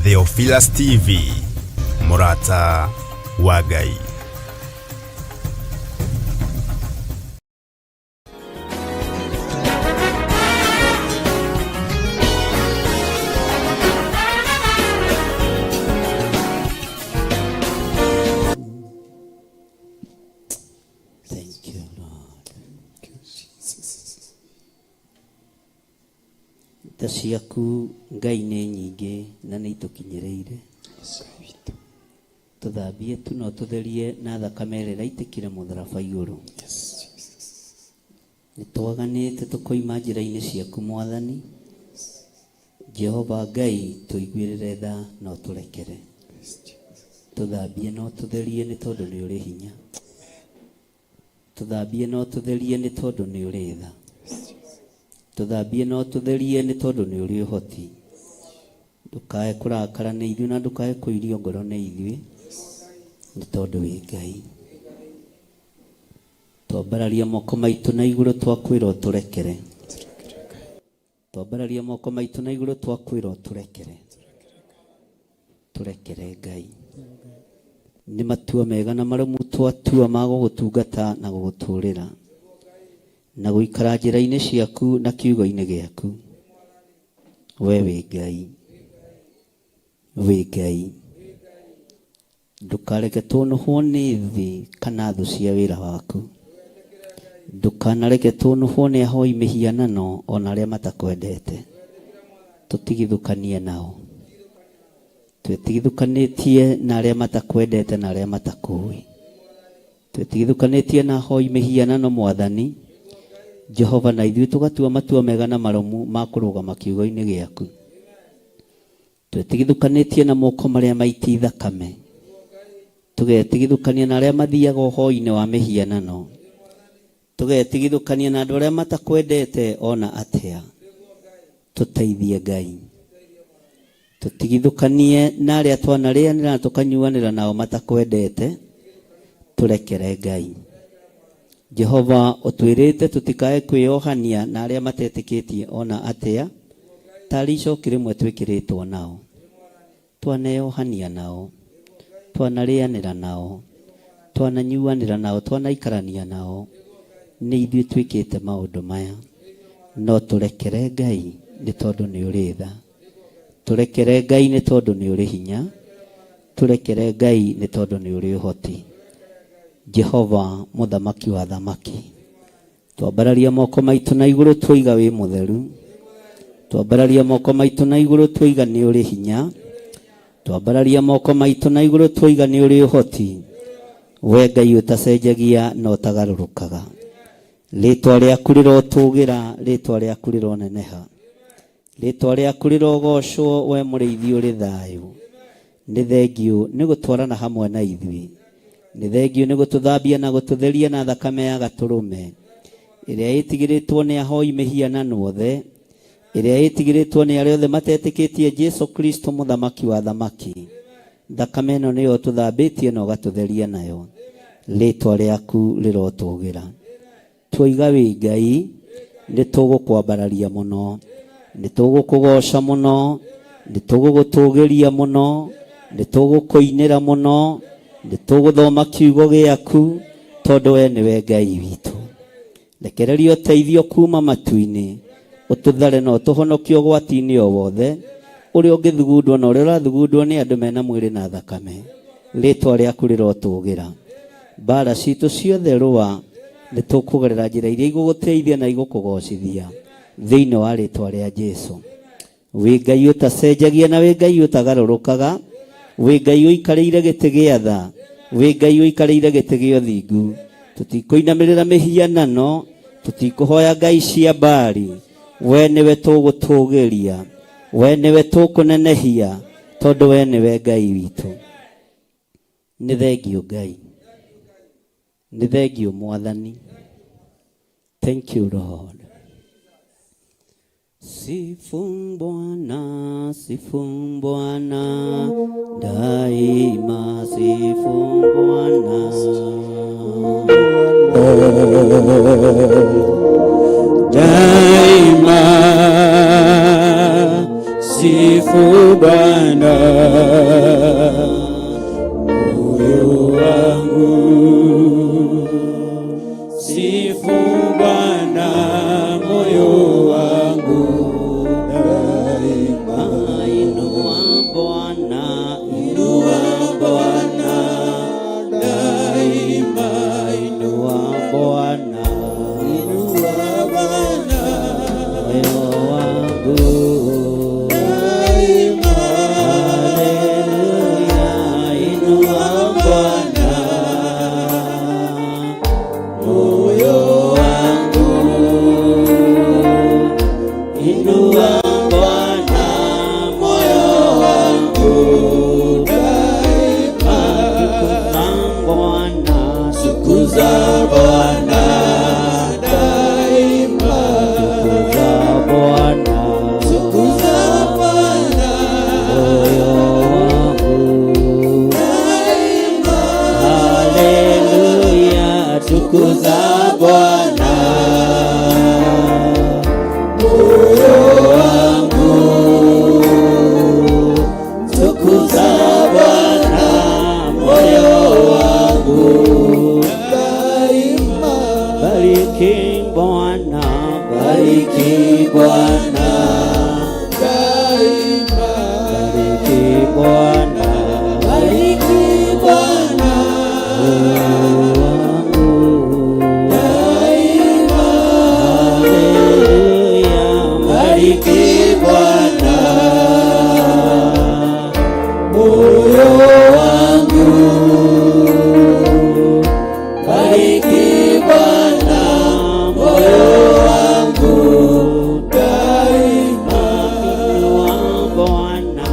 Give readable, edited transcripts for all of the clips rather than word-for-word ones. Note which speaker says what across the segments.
Speaker 1: Theophilus TV, Murata wa Ngai.
Speaker 2: Thank you, Lord. Tha ciaku Ngai nĩ nyingĩ na nĩ itukinyereire. Tuthambie tu no tutherie na thakame ĩrĩa ĩraitĩkire mũtharaba igũrũ. Nĩ twaganĩte tukoima njĩra-inĩ ciaku Mwathani. Jehova Ngai tũiguĩrĩre tha no tũrekere. Tuthambie no tutherie nĩ tondũ nĩ ũrĩ hinya. Tuthambie no tutherie nĩ tondũ nĩ ũrĩ tha. Tuthambie no tutherie nĩ tondũ nĩ ũrĩ ũhoti. Ndukae kũrakara nĩ ithuĩ na ndukae kũirio ngoro nĩ ithuĩ nĩ tondũ wĩ Ngai. Twambararia moko maitũ na igũrũ twakwĩra ũtũrekere. Twambararia moko maitũ na igũrũ twakwĩra ũtũrekere. Tũrekere Ngai. Nĩ matua mega na marũmu twatua ma gũgũtungata na gũgũtũũrĩra na gũikara njĩra-inĩ ciaku na kiugo-inĩ gĩaku. We wĩ Ngai. Wĩ Ngai. Ndukareke tũnũhwo nĩ thĩ kana thũ cia wĩra waku. Ndukanareke tũnũhwo nĩ ahoi mĩhianano ona arĩa matakwendete. Tũtigithũkanie nao. Twĩtigithũkanĩtie na arĩa matakwendete na arĩa matakũĩ. Twĩtigithũkanĩtie na ahoi mĩhianano Mwathani. Jehova na ithuĩ tũgatua matua mega na marũmu ma kũrũgama kiugo-inĩ gĩaku. Twĩtigithũkanĩtie na moko marĩa maiti thakame. Tũgetigithũkania na arĩa mathiaga ũhoi-inĩ wa mĩhianano. Tũgetigithũkania na andũ arĩa matakwendete ona atĩa. Tũteithie Ngai. Tũtigithũkanie na arĩa twanarĩanĩra na tũkanyuanĩra nao matakwendete. Tũrekere Ngai. Jehova ũtwĩrĩte tũtikae kwĩyohania na arĩa matetĩkĩtie ona atĩa. Tarĩ icoki rĩmwe twĩkĩrĩtwo nao. Twaneyohania nao. Twanarĩanĩra nao. Twananyuanĩra nao. Twanaikarania nao. Nĩ ithuĩ twĩkĩte maũndũ maya. No tũrekere Ngai nĩ tondũ nĩ ũrĩ tha. Tũrekere Ngai nĩ tondũ nĩ ũrĩ hinya. Tũrekere Ngai nĩ tondũ nĩ ũrĩ ũhoti. Jehova mũthamaki wa thamaki. Twambararia moko maitũ na igũrũ twoiga wĩ mũtheru. Twambararia moko maitũ na igũrũ twoiga nĩ ũrĩ hinya. Twambararia moko maitũ na igũrũ twoiga nĩ ũrĩ ũhoti. We Ngai ũtacenjagia na ũtagarũrũkaga. Rĩĩtwa rĩaku rĩrotũũgĩra, rĩĩtwa rĩaku rĩroneneha. Rĩĩtwa rĩaku rĩrogocwo we mũrĩithi ũrĩ thayũ. Nĩ thengiũ nĩ gũtwarana hamwe na ithuĩ. Nĩ thengiũ nĩ gũtũthambia na gũtũtheria na thakame ya gatũrũme ĩrĩa ĩtigĩrĩtwo nĩ ahoi mĩhianano othe, ĩrĩa ĩtigĩrĩtwo nĩ arĩa othe matetĩkĩtie Jesu Kristo mũthamaki wa thamaki. Thakame ĩno nĩyo tũthambĩtie na ũgatũtheria nayo. Rĩĩtwa rĩaku rĩrotũũgĩra. Twoiga wĩ Ngai nĩ tũgũkwambararia mũno, nĩ tũgũkũgoca mũno, nĩ tũgũgũtũũgĩria mũno, nĩ tũgũkũinĩra mũno, nĩ tũgũthoma kiugo gĩaku tondũ we nĩwe Ngai witũ. Rekereria ũteithio kuma matu-inĩ. Ũtũthare na ũtũhonokie ũgwati-inĩ o wothe ũrĩa ũngĩthugundwo na ũrĩa ũrathugundwo nĩ andũ mena mwĩrĩ na thakame. Rĩĩtwa rĩaku rĩrotũũgĩra. Mbara citũ ciothe rũa nĩ tũkũgerera njĩra iria igũgũteithia na igũkũgocithia thĩinĩ wa rĩĩtwa rĩa Jesu. Wĩ Ngai ũtacenjagia na wĩ Ngai ũtagarũrũkaga. Wĩ Ngai ũikarĩire gĩtĩ gĩa tha. Wĩ Ngai ũikarĩire gĩtĩ gĩa ũthingu. Tũtikũinamĩrĩra mĩhianano. Tũtikũhoya ngai cia Baali. We nĩwe tũgũtũũgĩria. We nĩwe tũkũnenehia tondũ we nĩwe Ngai witũ. Nĩ thengiũ Ngai. Nĩ thengiũ Mwathani. Thank you Lord. Sifu Bwana, sifu Bwana, daima sifu Bwana.
Speaker 3: Daima sifu Bwana, moyo wangu. Sifu Bwana, moyo wangu. Daima
Speaker 2: Inua Bwana, inua Bwana,
Speaker 3: daima
Speaker 2: inua Bwana,
Speaker 3: inua Bwana,
Speaker 2: moyo wangu.
Speaker 3: daima.
Speaker 2: Haleluya, inua Bwana, moyo wangu. Inua Bwana, moyo wangu.
Speaker 3: Daima
Speaker 2: Tukuza Bwana,
Speaker 3: daima
Speaker 2: tukuza Bwana,
Speaker 3: tukuza Bwana,
Speaker 2: moyo wangu.
Speaker 3: daima
Speaker 2: Haleluya, tukuza Bwana, moyo wangu. Tukuza Bwana, moyo wangu.
Speaker 3: daima.
Speaker 2: Bariki Bwana, bariki Bwana,
Speaker 3: Daima
Speaker 2: bariki Bwana,
Speaker 3: bariki Bwana, daima
Speaker 2: haleluya, bariki Bwana, moyo wangu. Bariki Bwana, moyo wangu.
Speaker 3: daima.
Speaker 2: Inua Bwana,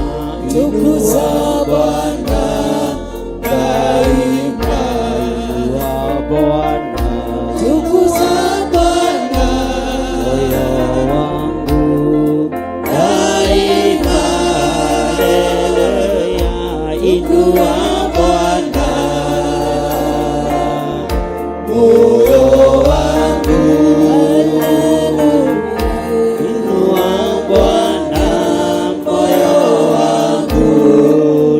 Speaker 3: Tukuza Bwana, daima.
Speaker 2: inua Bwana,
Speaker 3: Tukuza Bwana,
Speaker 2: moyo wangu. Daima, haleluya, inua Bwana, moyo wangu. Inua Bwana, moyo wangu.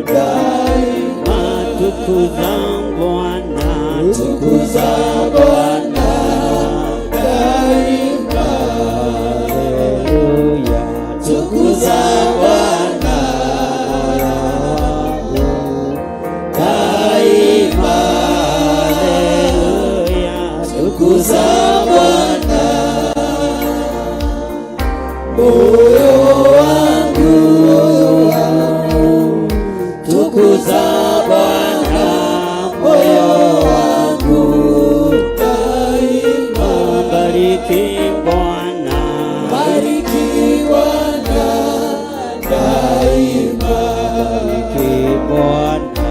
Speaker 2: Daima, tukuza Bwana, tukuza Bwana,
Speaker 3: daima.
Speaker 2: haleluya, tukuza Bwana, moyo wangu. Daima, haleluya, tukuza Bwana, moyo wangu. Tukuza Bwana, moyo wangu.
Speaker 3: Daima
Speaker 2: Bariki Bwana,
Speaker 3: bariki Bwana, daima
Speaker 2: bariki Bwana,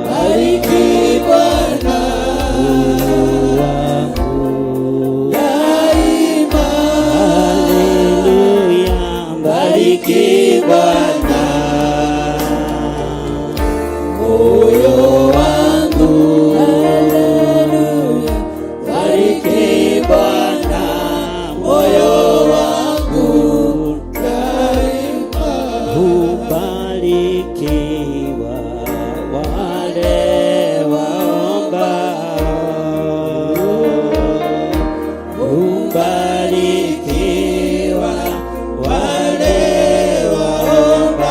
Speaker 3: bariki Bwana,
Speaker 2: wangu.
Speaker 3: daima
Speaker 2: Haleluya, bariki Bwana, moyo wangu.
Speaker 3: haleluya.
Speaker 2: Bariki Bwana, moyo wangu.
Speaker 3: Daima
Speaker 2: Hubarikiwa wale waombao. Hubarikiwa wale waombao.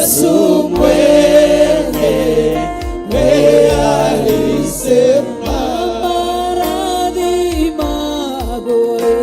Speaker 3: Yesu mwenyewe alisema, maradhi magonjwa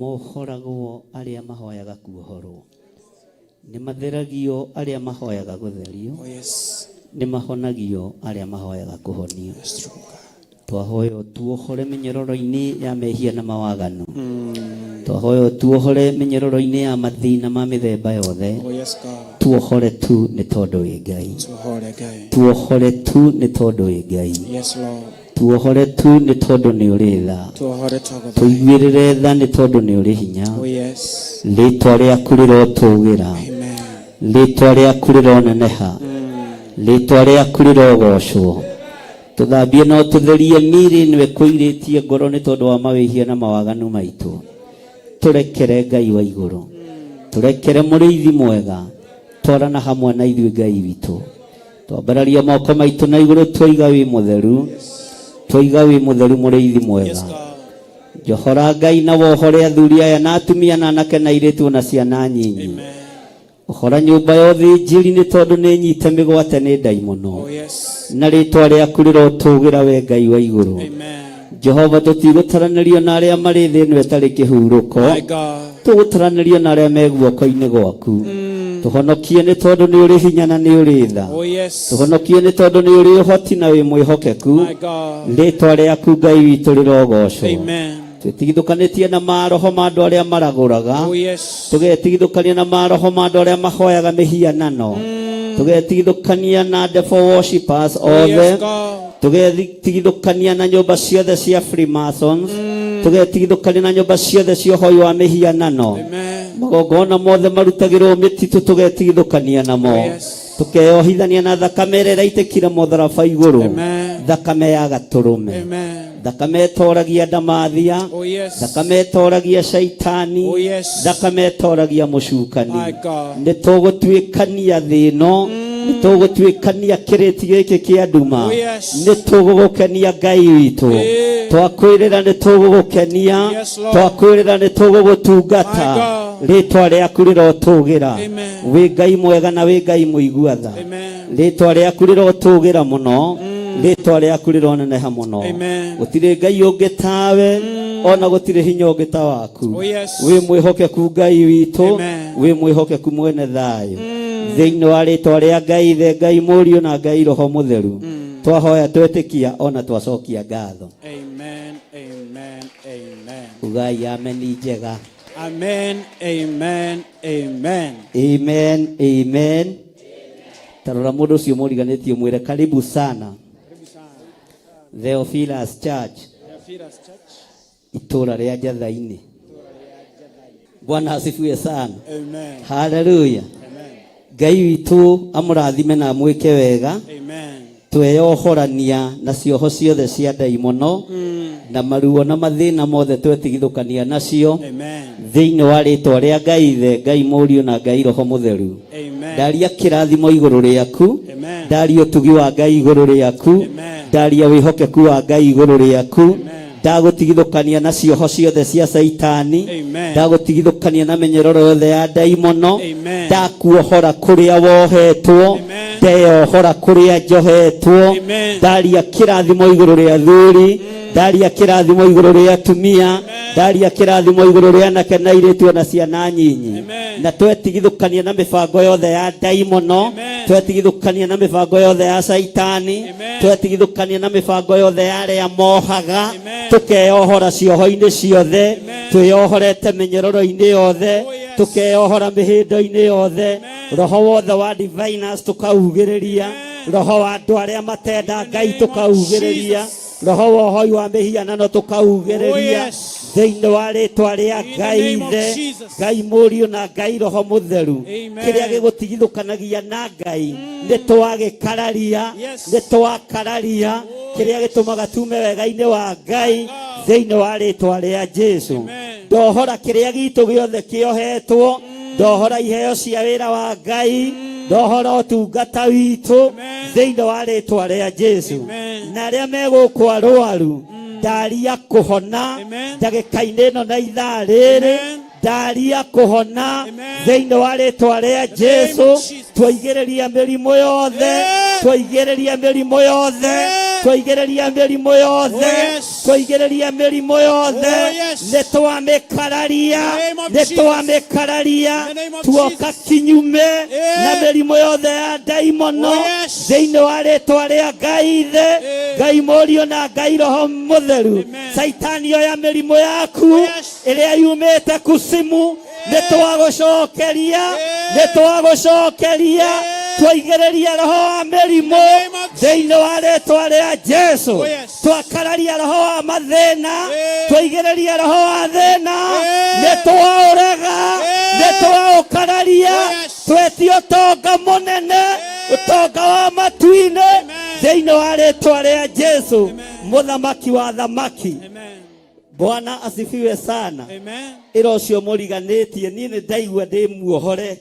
Speaker 2: mohoragwo aria mahoyaga kuohorwo, ni matheragio aria mahoyaga gutherio, ni mahonagio aria mahoyaga kuhonio. Twahoyo tuohore minyororo-ini ya mehia na mawaganu, twahoyo tuohore minyororo-ini ya mathina ma mithemba yothe, tuohore tu ni tondu wi Ngai, tuohore tu ni tondu wi Ngai, tuohore tu ni tondu ni uri tha, tuigwirire tha ni tondu ni uri hinya, ritwa riaku rirotugira, ritwa riaku rironeneha, ritwa riaku rirogocwo. Tuthambie no tutherie miri niwe kuiritie ngoro ni tondu wa mawihia na mawaganu maitu. Turekere Ngai wa iguru, turekere muriithi mwega, twarana hamwe na ithuĩ Ngai witu. Twambararia moko maitu na iguru, twiga wi mutheru, twiga wi mutheru muriithi mwega. Johora Ngai na wohore athuri aya na atumia na anake na airitu na ciana nyinyi. Ohora nyumba yothe njiri ni tondu ni nyite migwate ni ndai muno. Na ritwa riaku rirotugira we Ngai wa iguru. Jehova tutigutaranĩrio na arĩa marĩ thĩ ĩno ĩtarĩ kĩhurũko.
Speaker 4: My God.
Speaker 2: Tũgũtaranĩrio na arĩa me guoko-inĩ gwaku. Tũhonokie nĩ tondũ nĩ ũrĩ hinya na nĩ ũrĩ tha.
Speaker 4: Oh yes.
Speaker 2: Tũhonokie nĩ tondũ nĩ ũrĩ ũhoti na wĩ mwĩhokeku.
Speaker 4: My God.
Speaker 2: Rĩĩtwa rĩaku Ngai witũ rĩrogocwo.
Speaker 4: Amen.
Speaker 2: Twĩtigithũkanĩtie na maroho ma andũ arĩa maragũraga.
Speaker 4: Oh yes.
Speaker 2: Tũgetigithũkania na maroho ma andũ arĩa mahoyaga mĩhianano. Tũgetigithũkania na devil worshippers
Speaker 4: Oh
Speaker 2: othe.
Speaker 4: yes, God.
Speaker 2: Tũgetigithũkania na nyũmba ciothe cia Freemasons. Tũgetigithũkania na nyũmba ciothe cia ũhoi wa mĩhianano.
Speaker 4: Amen.
Speaker 2: Magongona mothe marutagĩrwo mĩtitũ tũgetigithũkania namo.
Speaker 4: Yes.
Speaker 2: Tũkeyohithania na thakame ĩrĩa ĩraitĩkire mũtharaba igũrũ.
Speaker 4: Amen.
Speaker 2: Thakame ya gatũrũme.
Speaker 4: Amen.
Speaker 2: Thakame ĩtoragia ndamathia.
Speaker 4: Oh yes.
Speaker 2: Thakame ĩtoragia shaitani.
Speaker 4: Oh yes.
Speaker 2: Thakame ĩtoragia mũcukani.
Speaker 4: My God.
Speaker 2: Nĩ tũgũtuĩkania thĩ ĩno. Nĩ tũgũtuĩkania kĩrĩti gĩkĩ kĩa nduma.
Speaker 4: Oh yes.
Speaker 2: Nĩ tũgũgũkenia Ngai witũ. Twakwĩrĩra nĩ tũgũgũkenia.
Speaker 4: Yes, Lord.
Speaker 2: Twakwĩrĩra nĩ tũgũgũtungata.
Speaker 4: My God.
Speaker 2: Rĩĩtwa rĩaku rĩrotũgĩra.
Speaker 4: Amen.
Speaker 2: Wĩ Ngai mwega na wĩ Ngai mũigua tha.
Speaker 4: Amen.
Speaker 2: Rĩĩtwa rĩaku rĩrotũgĩra mũno. Rĩĩtwa rĩaku rĩroneneha mũno.
Speaker 4: Amen.
Speaker 2: Gũtirĩ Ngai ũngĩ tawe. Ona gũtirĩ hinya ũngĩ ta waku.
Speaker 4: Oh yes.
Speaker 2: Wĩ mwĩhokeku Ngai witũ.
Speaker 4: Amen.
Speaker 2: Wĩ mwĩhokeku mwene thayũ. Thĩinĩ wa rĩĩtwa rĩa Ngai Ithe, Ngai Mũriũ na Ngai Roho Mũtheru. Twahoya twetĩkia ona twacokia ngatho.
Speaker 4: Amen. Amen. Amen.
Speaker 2: Ugai ameni njega.
Speaker 4: Amen. Amen. Amen.
Speaker 2: Amen. Amen. Tarora mũndũ ũcio mũriganĩtie mwĩre karibu sana. Theophilus Church. Itũra rĩa Njatha-inĩ. Bwana asifiwe sana.
Speaker 4: Amen.
Speaker 2: Hallelujah.
Speaker 4: Amen.
Speaker 2: Ngai witũ amũrathime na mwĩke wega.
Speaker 4: Amen.
Speaker 2: Tweyohorania na cioho ciothe cia ndaimono na maruo na mathĩna mothe twetigithũkania nacio
Speaker 4: Amen.
Speaker 2: thĩinĩ wa rĩĩtwa rĩa Ngai Ithe, Ngai Mũriũ na Ngai Roho Mũtheru.
Speaker 4: Amen.
Speaker 2: Ndaria kĩrathimo igũrũ rĩaku.
Speaker 4: Amen.
Speaker 2: Ndaria ũtugi wa Ngai igũrũ rĩaku.
Speaker 4: Amen.
Speaker 2: Ndaria wĩhokeku wa Ngai igũrũ rĩaku. Ndagũtigithũkania na cioho ciothe cia Saitani.
Speaker 4: Amen.
Speaker 2: Ndagũtigithũkania na mĩnyororo yothe ya ndaimono.
Speaker 4: Amen.
Speaker 2: Ndakuohora kũrĩa wohetwo.
Speaker 4: Amen.
Speaker 2: Ndeyohora kũrĩa njohetwo.
Speaker 4: Amen.
Speaker 2: Ndaria kĩrathimo igũrũ rĩa athuri. Ndaria kĩrathimo igũrũ rĩa atumia. Ndaria kĩrathimo igũrũ rĩa anake na airĩtu ona ciana nyinyi.
Speaker 4: Amen.
Speaker 2: Na twetigithũkania na mĩbango yothe ya ndaimono.
Speaker 4: Amen.
Speaker 2: Twetigithũkania na mĩbango yothe ya Saitani.
Speaker 4: Amen.
Speaker 2: Twetigithũkania na mĩbango yothe ya arĩa mohaga.
Speaker 4: Amen.
Speaker 2: Tukeyohora cioho-inĩ ciothe.
Speaker 4: Amen.
Speaker 2: Twĩyohorete mĩnyororo-inĩ yothe.
Speaker 4: Oh, yes.
Speaker 2: Tukeyohora mĩhĩndo-inĩ yothe. Roho wothe wa diviners tukaugĩrĩria. Roho wa andũ arĩa matenda Ngai tukaugĩrĩria. Roho wa ũhoi wa mĩhianano tukaugĩrĩria.
Speaker 4: Oh, yes.
Speaker 2: Thĩinĩ wa rĩĩtwa rĩa
Speaker 4: In the
Speaker 2: Ngai
Speaker 4: name of
Speaker 2: Ithe,
Speaker 4: Jesus.
Speaker 2: Ngai Mũriũ na Ngai Roho Mũtheru.
Speaker 4: Amen.
Speaker 2: Kĩrĩa gĩgũtigithũkanagia na Ngai nĩ twagĩkararia.
Speaker 4: Yes.
Speaker 2: Nĩ twakararia. Kĩrĩa gĩtũmaga tume wega-inĩ wa Ngai thĩinĩ wa rĩĩtwa rĩa Jesũ.
Speaker 4: Amen.
Speaker 2: Ndohora kĩrĩa gitũ gĩothe kĩohetwo. Ndohora iheo cia wĩra wa Ngai. Ndohora ũtungata witũ thĩinĩ wa rĩĩtwa rĩa Jesũ.
Speaker 4: Amen.
Speaker 2: Na arĩa megũkũ arũaru ndaria kũhona
Speaker 4: Amen.
Speaker 2: ndagĩka-inĩ ĩno na ithaa rĩrĩ.
Speaker 4: Amen.
Speaker 2: Ndaria kũhona
Speaker 4: Amen.
Speaker 2: thĩinĩ wa rĩĩtwa rĩa
Speaker 4: name
Speaker 2: Jesũ.
Speaker 4: of Jesus.
Speaker 2: Twaigĩrĩria mĩrimũ yothe.
Speaker 4: Amen.
Speaker 2: Twaigĩrĩria mĩrimũ yothe.
Speaker 4: Amen.
Speaker 2: Twaigĩrĩria mĩrimũ yothe.
Speaker 4: Oh, yes.
Speaker 2: Twaigĩrĩria mĩrimũ yothe.
Speaker 4: Oh, yes.
Speaker 2: Nĩ twamĩkararia.
Speaker 4: In the name of
Speaker 2: Nĩ
Speaker 4: Jesus.
Speaker 2: twamĩkararia.
Speaker 4: In the name of
Speaker 2: Tuoka
Speaker 4: Jesus.
Speaker 2: kinyume
Speaker 4: Yeah.
Speaker 2: na mĩrimũ yothe ya ndaimono
Speaker 4: Oh, yes.
Speaker 2: thĩinĩ wa rĩĩtwa rĩa Ngai Ithe, Ngai Mũriũ na Ngai Roho Mũtheru.
Speaker 4: Amen.
Speaker 2: Saitani oya mĩrimũ yaku
Speaker 4: Oh, yes.
Speaker 2: ĩrĩa yumĩte kusimu. Nĩ twagũcokeria. Nĩ twagũcokeria. Twaigĩrĩria roho wa mĩrimũ
Speaker 4: name of
Speaker 2: thĩinĩ wa rĩĩtwa rĩa Jesũ.
Speaker 4: Oh, yes.
Speaker 2: Twakararia roho wa mathĩna.
Speaker 4: Yeah.
Speaker 2: Twaigĩrĩria roho wa thĩna.
Speaker 4: Yeah.
Speaker 2: Nĩ twaũrega.
Speaker 4: Yeah.
Speaker 2: Nĩ twaũkararia.
Speaker 4: Oh, yes.
Speaker 2: Twetio ũtonga mũnene. Ũtonga wa matu-inĩ thĩinĩ wa rĩĩtwa rĩa Jesũ, mũthamaki wa thamaki.
Speaker 4: Amen.
Speaker 2: Bwana asifiwe sana.
Speaker 4: Amen.
Speaker 2: Ĩra ũcio mũriganĩtie niĩ nĩ ndaigua ndĩ muohore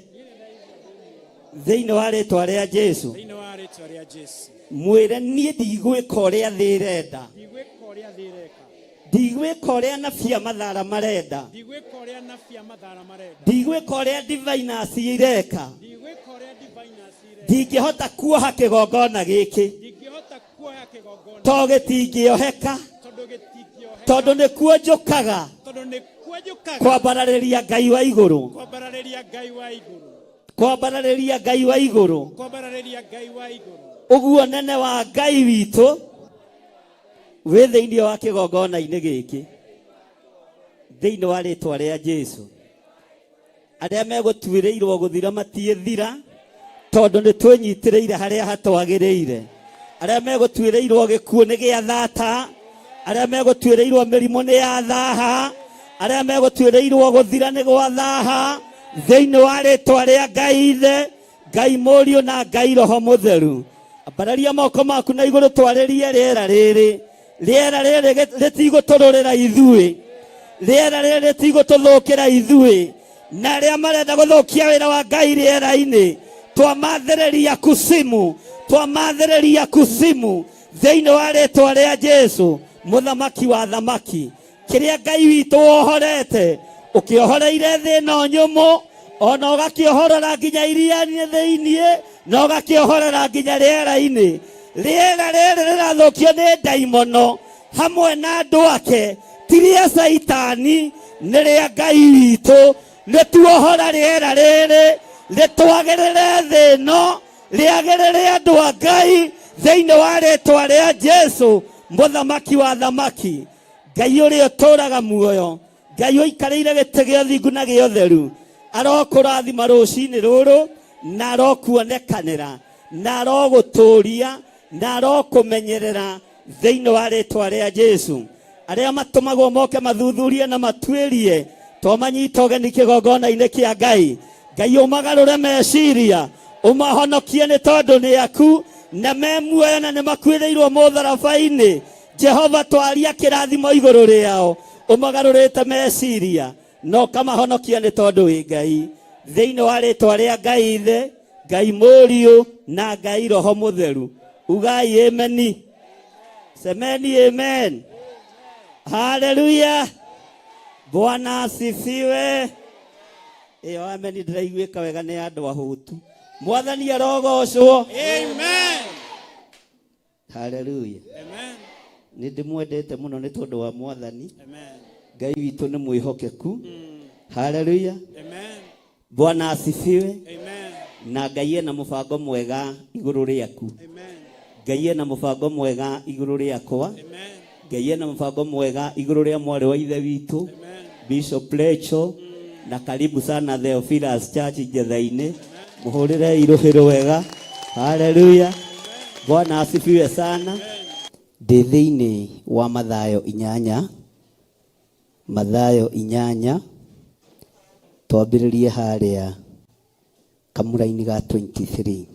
Speaker 2: thĩinĩ wa rĩĩtwa rĩa Jesũ.
Speaker 4: Thĩinĩ wa rĩĩtwa rĩa Jesũ.
Speaker 2: Mwĩre niĩ ndigwĩka ũrĩa thĩ ĩrenda.
Speaker 4: Ndigwĩka ũrĩa thĩ ĩreka.
Speaker 2: Ndigwĩka ũrĩa anabii a mathara marenda.
Speaker 4: Ndigwĩka ũrĩa anabii a mathara marenda.
Speaker 2: Ndigwĩka ũrĩa diviners ireka.
Speaker 4: Ndigwĩka ũrĩa diviners ireka.
Speaker 2: Ndingĩhota kuoha kĩgongona gĩkĩ
Speaker 4: Ndingĩhota kuoya kĩgongona
Speaker 2: to gĩtingĩoheka.
Speaker 4: tondũ gĩtingĩoheka.
Speaker 2: tondu nikuo njukaga
Speaker 4: tondu nikuo njukaga
Speaker 2: kwambararĩria Ngai wa igũrũ,
Speaker 4: kwambararĩria Ngai wa igũrũ,
Speaker 2: kwambararĩria Ngai wa igũrũ.
Speaker 4: kwambararĩria Ngai wa igũrũ.
Speaker 2: Ũguo nene wa Ngai witũ wĩ thĩinĩ wa kĩgongona-inĩ gĩkĩ, thĩinĩ wa rĩtwa rĩa Jesũ. Arĩa megũtuĩrĩirwo gũthira matiĩthira, tondũ nĩ twĩnyitĩrĩire harĩa hatwagĩrĩire. Arĩa megũtuĩrĩirwo gĩkuũ nĩ gĩa thata, arĩa megũtuĩrĩirwo mĩrimũ nĩ ya thaha, arĩa megũtuĩrĩirwo gũthira nĩ gwa thaha, thĩinĩ wa rĩtwa rĩa Ngai Ithe, Ngai Mũriũ na Ngai Roho Mũtheru. Ambararia moko maku na igũrũ twarĩrie rĩera rĩrĩ. Rĩera rĩrĩ rĩtigũtũrũrĩra ithuĩ, rĩera rĩrĩ rĩtigũtũthũkĩra ithuĩ, na arĩa marenda gũthũkia wĩra wa Ngai rĩera-inĩ twamathĩrĩria kusimu, twamathĩrĩria kusimu thĩinĩ wa rĩtwa rĩa Jesũ, mũthamaki wa thamaki. Kĩrĩa Ngai witũ wohorete, ũkĩohoreire thĩ ĩno nyũmũ, ona ũgakĩohorera nginya iria-inĩ thĩinĩ, na ũgakĩohorera nginya rĩera-inĩ. Rĩera rĩrĩ rĩrathũkio nĩ ndaimono hamwe na andũ ake, ti rĩa Saitani, nĩ rĩa Ngai witũ. Nĩtuohora rĩera rĩrĩ rĩtwagĩrĩre thĩ ĩno, rĩagĩrĩre andũ a Ngai thĩinĩ wa rĩtwa rĩa Jesũ, mũthamaki wa thamaki. Ngai ũrĩa ũtũũraga muoyo, Ngai ũikarĩire gĩtĩ gĩa ũthingu na gĩa ũtheru, arokũrathima rũcinĩ rũrũ, na arokuonekanĩra, na arogũtũũria, na arokũmenyerera thĩinĩ wa rĩtwa rĩa Jesũ. Arĩa matũmagwo moke mathuthurie na matuĩrie twamanyita ũgeni kĩgongona-inĩ kĩa Ngai, Ngai ũmagarũre meciria, ũmahonokie nĩ tondũ nĩ aku, na me muoyo na nĩ makuĩrĩirwo mũtharaba-inĩ. Jehova twaria kĩrathimo igũrũ rĩao, ũmagarũrĩte meciria, no kamahonokia nĩ tondũ wĩ Ngai. Thĩinĩ wa rĩtwa rĩa Ngai Ithe, Ngai Mũriũ na Ngai Roho Mũtheru. Ugai ameni. Semeni amen. Haleluya. Bwana asifiwe. Iyo ameni ndĩraiguĩka wega nĩ andũ ahũtu. Mwathani arogocwo.
Speaker 4: Amen.
Speaker 2: Haleluya.
Speaker 4: Amen.
Speaker 2: Nĩ ndĩmwendete mũno nĩ tondũ wa Mwathani.
Speaker 4: Amen.
Speaker 2: Ngai witũ nĩ mwĩhokeku. Haleluya.
Speaker 4: Amen.
Speaker 2: Bwana asifiwe.
Speaker 4: Amen.
Speaker 2: Na Ngai ena mũbango mwega igũrũ rĩaku.
Speaker 4: Amen.
Speaker 2: Ngai ena mũbango mwega igũrũ rĩakwa.
Speaker 4: Amen.
Speaker 2: Ngai ena mũbango mwega igũrũ rĩa mwarĩ wa ithe witũ,
Speaker 4: Amen.
Speaker 2: Bishop Lecho, na karibu sana Theophilus Church Njetha-inĩ. Mũhũrĩre irũhĩro wega. Haleluya. Bwana asifiwe sana. Ndĩ thĩinĩ wa Mathayo 8, Mathayo 8, twambĩrĩrie harĩa kamũra-inĩ ga 23.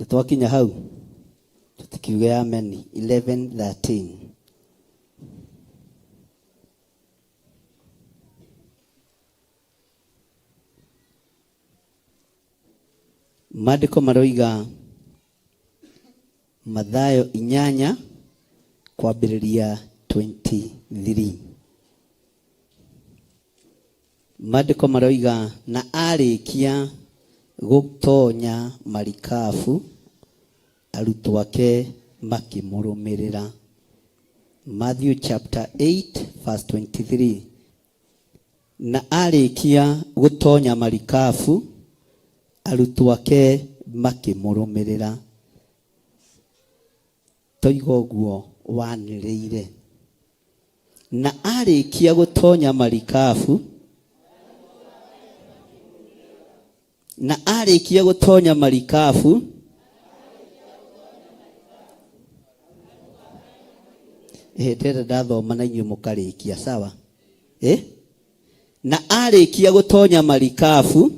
Speaker 2: Twakinya hau tutikiuge amen. 11:13. Maandĩko maroiga Mathayo 8 kwambĩrĩria 23. Maandĩko maroiga na arĩkia gũtonya marikabu, arutwo ake makĩmũrũmĩrĩra. Matthew chapter 8 verse 23. Na arĩkia gũtonya marikabu, arutwo ake makĩmũrũmĩrĩra. Toiga ũguo wanĩrĩire. Na arĩkia gũtonya marikabu, na arĩkia gũtonya marikabu, ndĩrenda ndathoma na inyuĩ mũkarĩkia sawa. Na arĩkia gũtonya marikabu,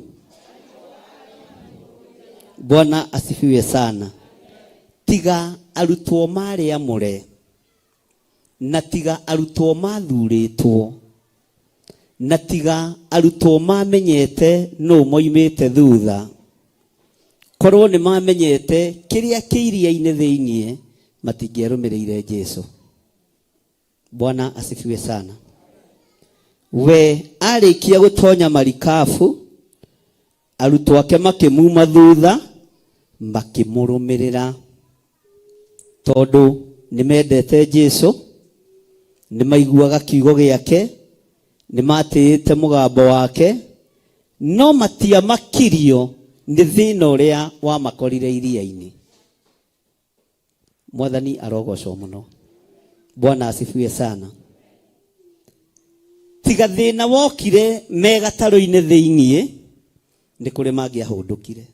Speaker 2: Bwana asifiwe sana. Tiga arutwo marĩamũre, na tiga arutwo mathurĩtwo, na tiga arutwo mamenyete no moimĩte thutha. Korwo nĩ mamenyete kĩrĩa kĩ iria-inĩ thĩinĩ, matingĩarũmĩrĩire Jesũ. Bwana asifiwe sana. we arikia gutonya marikabu arutwo ake makimuma thutha makimurumirira tondu nimendete Jesu nimaiguaga kiugo giake nimatĩĩte mugambo wake no matia makirio ni thina uria wa makorire iria-ini. Mwathani arogocwo muno. Bwana asifiwe sana. Tiga thina wokire mega taro-ini thiinie ni kuri mangiahundukire.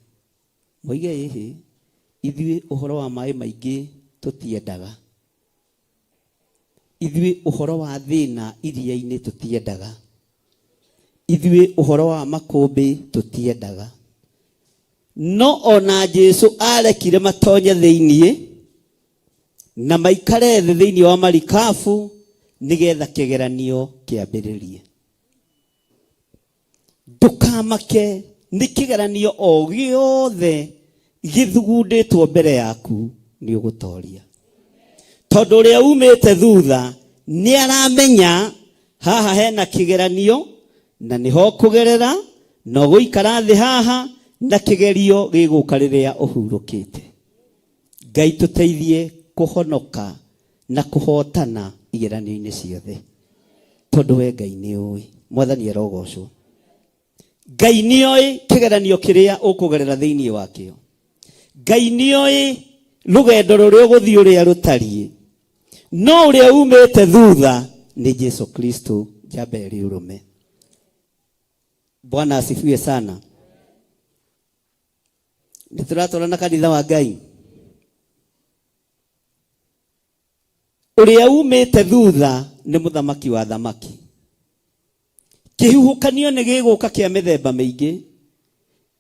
Speaker 2: Moige ihi ithui uhoro wa mai maingi tutiendaga. Ithui uhoro wa thina iria-ini tutiendaga. Ithui uhoro wa makumbi tutiendaga. No ona Jesu arekire matonye thiinie na maikare thĩ thĩinĩ wa marikabu nigetha kĩgeranio kĩambĩrĩrie. Ndũkamake nĩ kĩgeranio o gĩothe gĩthugundĩtwo mbere yaku nĩ ũgũtoria. Tondũ ũrĩa umĩte thutha nĩ aramenya haha hena kĩgeranio na nĩho kũgerera no gũikara thĩ haha na kĩgerio gĩgũka rĩrĩa ũhurũkĩte. Ngai tũteithie kuhonoka na kuhotana igeranio-ini ciothe tondu we Ngai ni ui. Mwathani arogocwo. Ngai ni ui kigeranio kiria ukugerera thiini wakio. Ngai ni ui rugendo ruria uguthii uria rutariĩ no uria umite thutha ni Jesu Kristo jambe riurume. Bwana asifiwe sana. Nituratwarana kanitha wa Ngai. Uria umite thutha ni muthamaki wa thamaki. Kihuhukanio ni giguka kia mithemba miingi.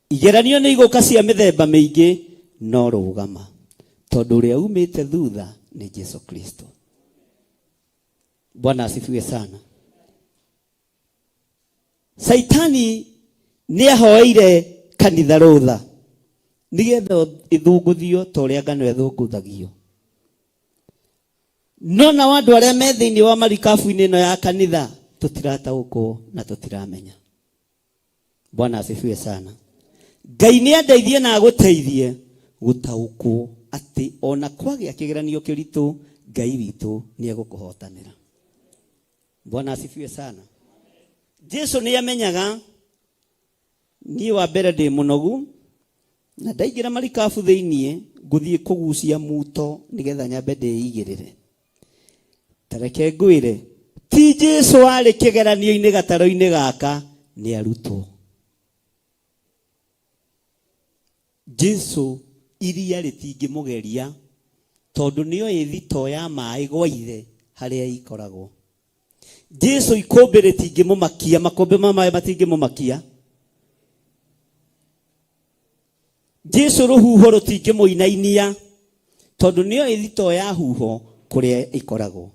Speaker 2: Igeranio ni iguka cia mithemba miingi no rugama. Tondu uria umite thutha ni Jesu Kristo. Bwana asifiwe sana. Saitani ni ahoire kanitha rutha nigetha ithunguthio ta uria ngano ithunguthagio. No na wandu aria me thiini wa marikabu-ini ino ya kanitha tutirataũkwo na tutiramenya. Bwana asifiwe sana. Ngai ni andeithie na aguteithie gutaũkwo ati ona kwagia kigeranio kiritu Ngai witu ni egukuhotanira. Bwana asifiwe sana. Jesu ni amenyaga ni wa mbere ndi munogu na ndaingira marikabu thiini nguthie kugucia muto nigetha nyambe ndiigirire. Tareke ngwire ti Jesu ari kigeranio-ini gataro-ini gaka ni arutwo. Jesu iria ritingimugeria tondu niyo ithito ya mai gwa ithe haria ikoragwo. Jesu ikombe ritingimumakia makombe ma mai matingimumakia. Jesu ruhuho rutingimuinainia tondu niyo ithito ya huho kuria ikoragwo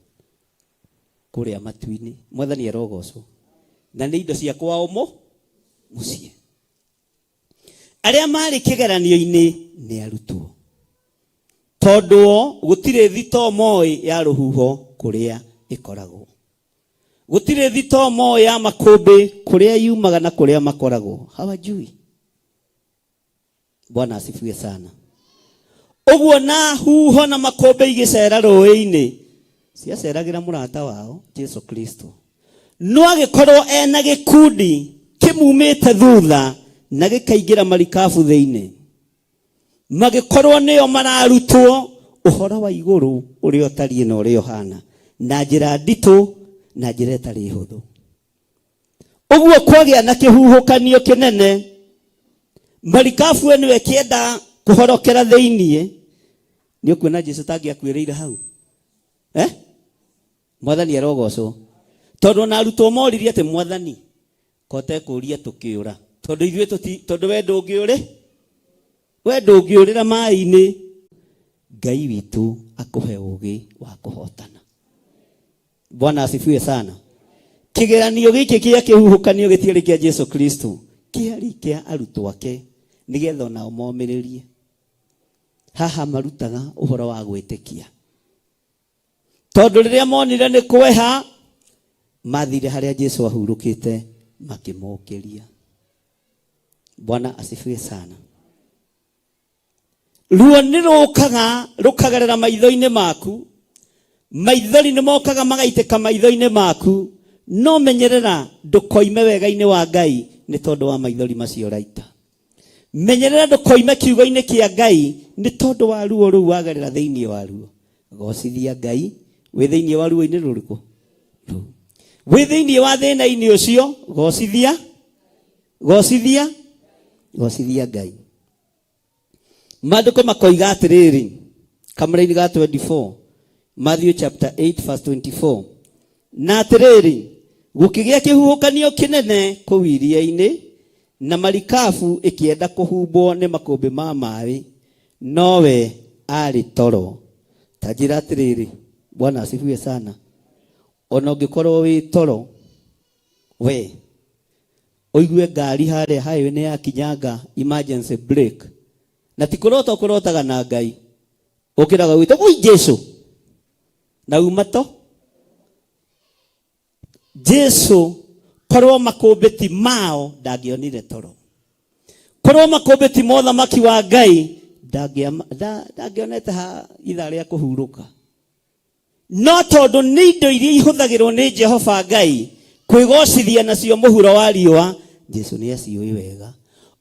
Speaker 2: kuria matu-ini. Mwathani arogocwo. Na ni indo cia kwao mucie. Aria mari kigeranio-ini ni arutwo. Tondu gutire thito moi ya ruhuho kuria ikoragwo. Gutire thito moi ya makumbi kuria yumaga na kuria makoragwo. Hawajui. Bwana asifiwe sana. Uguo na huho na makumbi igicera rũĩ-ini ciaceragira murata wao Jesu Kristo. No agikorwo ena gikundi kimumite thutha na gikaingira marikabu thiini. Magikorwo niyo mararutwo uhoro wa iguru uria utariĩ na uria uhana na njira nditu na njira itari huthu. Uguo kwagia na kihuhukanio kinene marikabu eno ekienda kuhorokera thiini ni ukuona Jesu tangiakwĩrĩire hau. Mwathani arogocwo. Tondu na arutwo moririe ati Mwathani kote kuria tukiura tondu ithuĩ tondu we ndũngĩũrĩra mai-ini. Ngai witu akuhe ũũgĩ wa kuhotana. Bwana asifiwe sana. Kigeranio gĩkĩ kĩa kĩhuhũkanio gĩtiarĩ kĩa Jesu Kristo, kĩarĩ kĩa arutwo ake nigetha onao momĩrĩrie. Haha marutaga ũhoro wa gwĩtĩkia. Tondu rĩrĩa monire nĩ kweha mathire haria Jesu ahurukite makimokeria. Bwana asifiwe sana. Ruo ni rukagerera maitho-ini maku, maithori ni mokaga magaitĩka maitho-ini maku, no menyerera ndukoime wega-ini wa Ngai ni tondu wa maithori macio raita. Menyerera ndukoime kiugo-ini kia Ngai ni tondu wa ruo ruu wagerera thiini wa ruo. Gocithia Ngai wi thiini wa ruo-ini ruriku. Wi thiini wa thina-ini ucio, gocithia Ngai. Maandiko makoiga atiriri kamũra-inĩ ga 24, Matthew chapter 8 verse 24, na atiriri gũkĩgĩa kĩhuhũkanio kĩnene kũu iria-inĩ, na marikabu ĩkĩenda kũhumbwo nĩ makũmbĩ ma maaĩ, nowe arĩ toro. Ta njĩra atiriri, Bwana asifiwe sana, ona ũngĩkorwo wĩ toro we oigue ngari harĩa highway nĩ yakinyanga emergency brake, na ti kũrota ũkũrotaga na Ngai, ũkĩraga gwĩta ui Jesu na umato Jesu. Korwo makũmbĩ ti mao ndangĩonire toro, korwo makũmbĩ ti mothamaki wa Ngai ndangĩonete ha ithaa rĩa kũhurũka. No tondũ nĩ indo iria ihũthagĩrwo nĩ Jehova Ngai kwĩgocithia nacio mũhuro wa riũa, Jesu nĩ aciũĩ wega.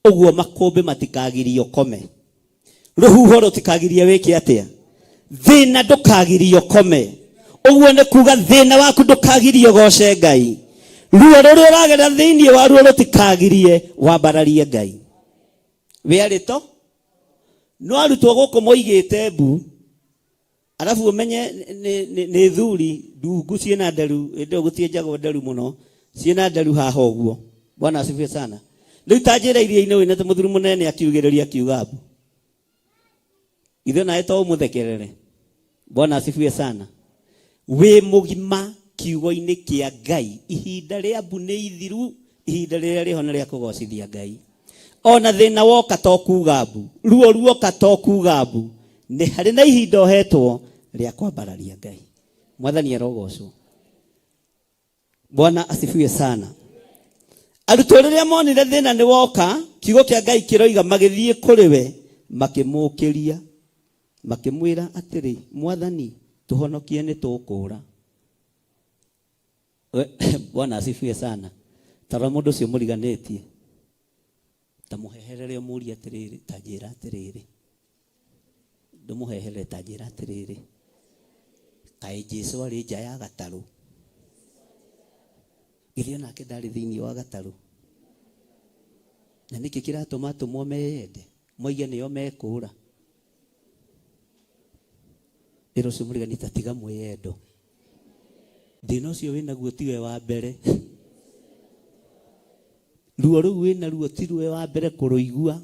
Speaker 2: Ũguo makũmbĩ matikagirio kome, rũhuho rũtikagirie wĩke atĩa, thĩna ndũkagirio kome. Ũguo nĩ kuga thĩna waku ndũkagirio goce Ngai, ruo rũrĩa ũragerera thĩinĩ wa ruo rũtikagirie wambararie Ngai. Wĩarĩto no arutwo gũkũ moigĩte mbu, arabu ũmenye nĩ thuri ndungu ciĩna nderu, ĩndĩ gũtienjagwo nderu mũno, ciĩna nderu haha ũguo. Bwana asifiwe sana. Rĩu ta njĩra iria-inĩ wĩnete mũthuri mũnene akiugĩrĩria akiuga mbu, ithuĩ nawe to ũmũthekerere. Bwana asifiwe sana. Wĩ mũgima kiugo-inĩ kĩa Ngai, ihinda rĩa mbu nĩ ithiru, ihinda rĩrĩa rĩho nĩ rĩa kũgocithia Ngai. Ona thĩna woka to kuuga mbu, ruo ruoka to kuuga mbu, nĩ harĩ na ihinda ũhetwo rĩa kwambararia Ngai. Mwathani arogocwo. Bwana asifiwe sana. Arutwo rĩrĩa monire thĩna nĩ woka, kiugo kĩa Ngai kĩroiga magĩthiĩ kũrĩ we makĩmũũkĩria, makĩmwĩra atĩrĩ, Mwathani tuhonokie nĩ tũkũũra. Bwana asifiwe sana. Tara mũndũ ũcio mũriganĩtie, ta mũheherere ũmũũrie atĩrĩrĩ, ta njĩra atĩrĩrĩ, ndũmũheherere ta njĩra atĩrĩrĩ, kaĩ Jesu arĩ nja ya gatarũ? Githĩ onake ndarĩ thĩinĩ wa gatarũ? Na nĩkĩ kĩratũma atũmwo meyende moige nĩo mekũũra? Ĩro ũcio mũriganĩtie tiga mwĩyendo. Thĩna ũcio wĩnaguo tiwe wa mbere. Ruo rũu wĩnaruo ti rũe wa mbere kũrũigua.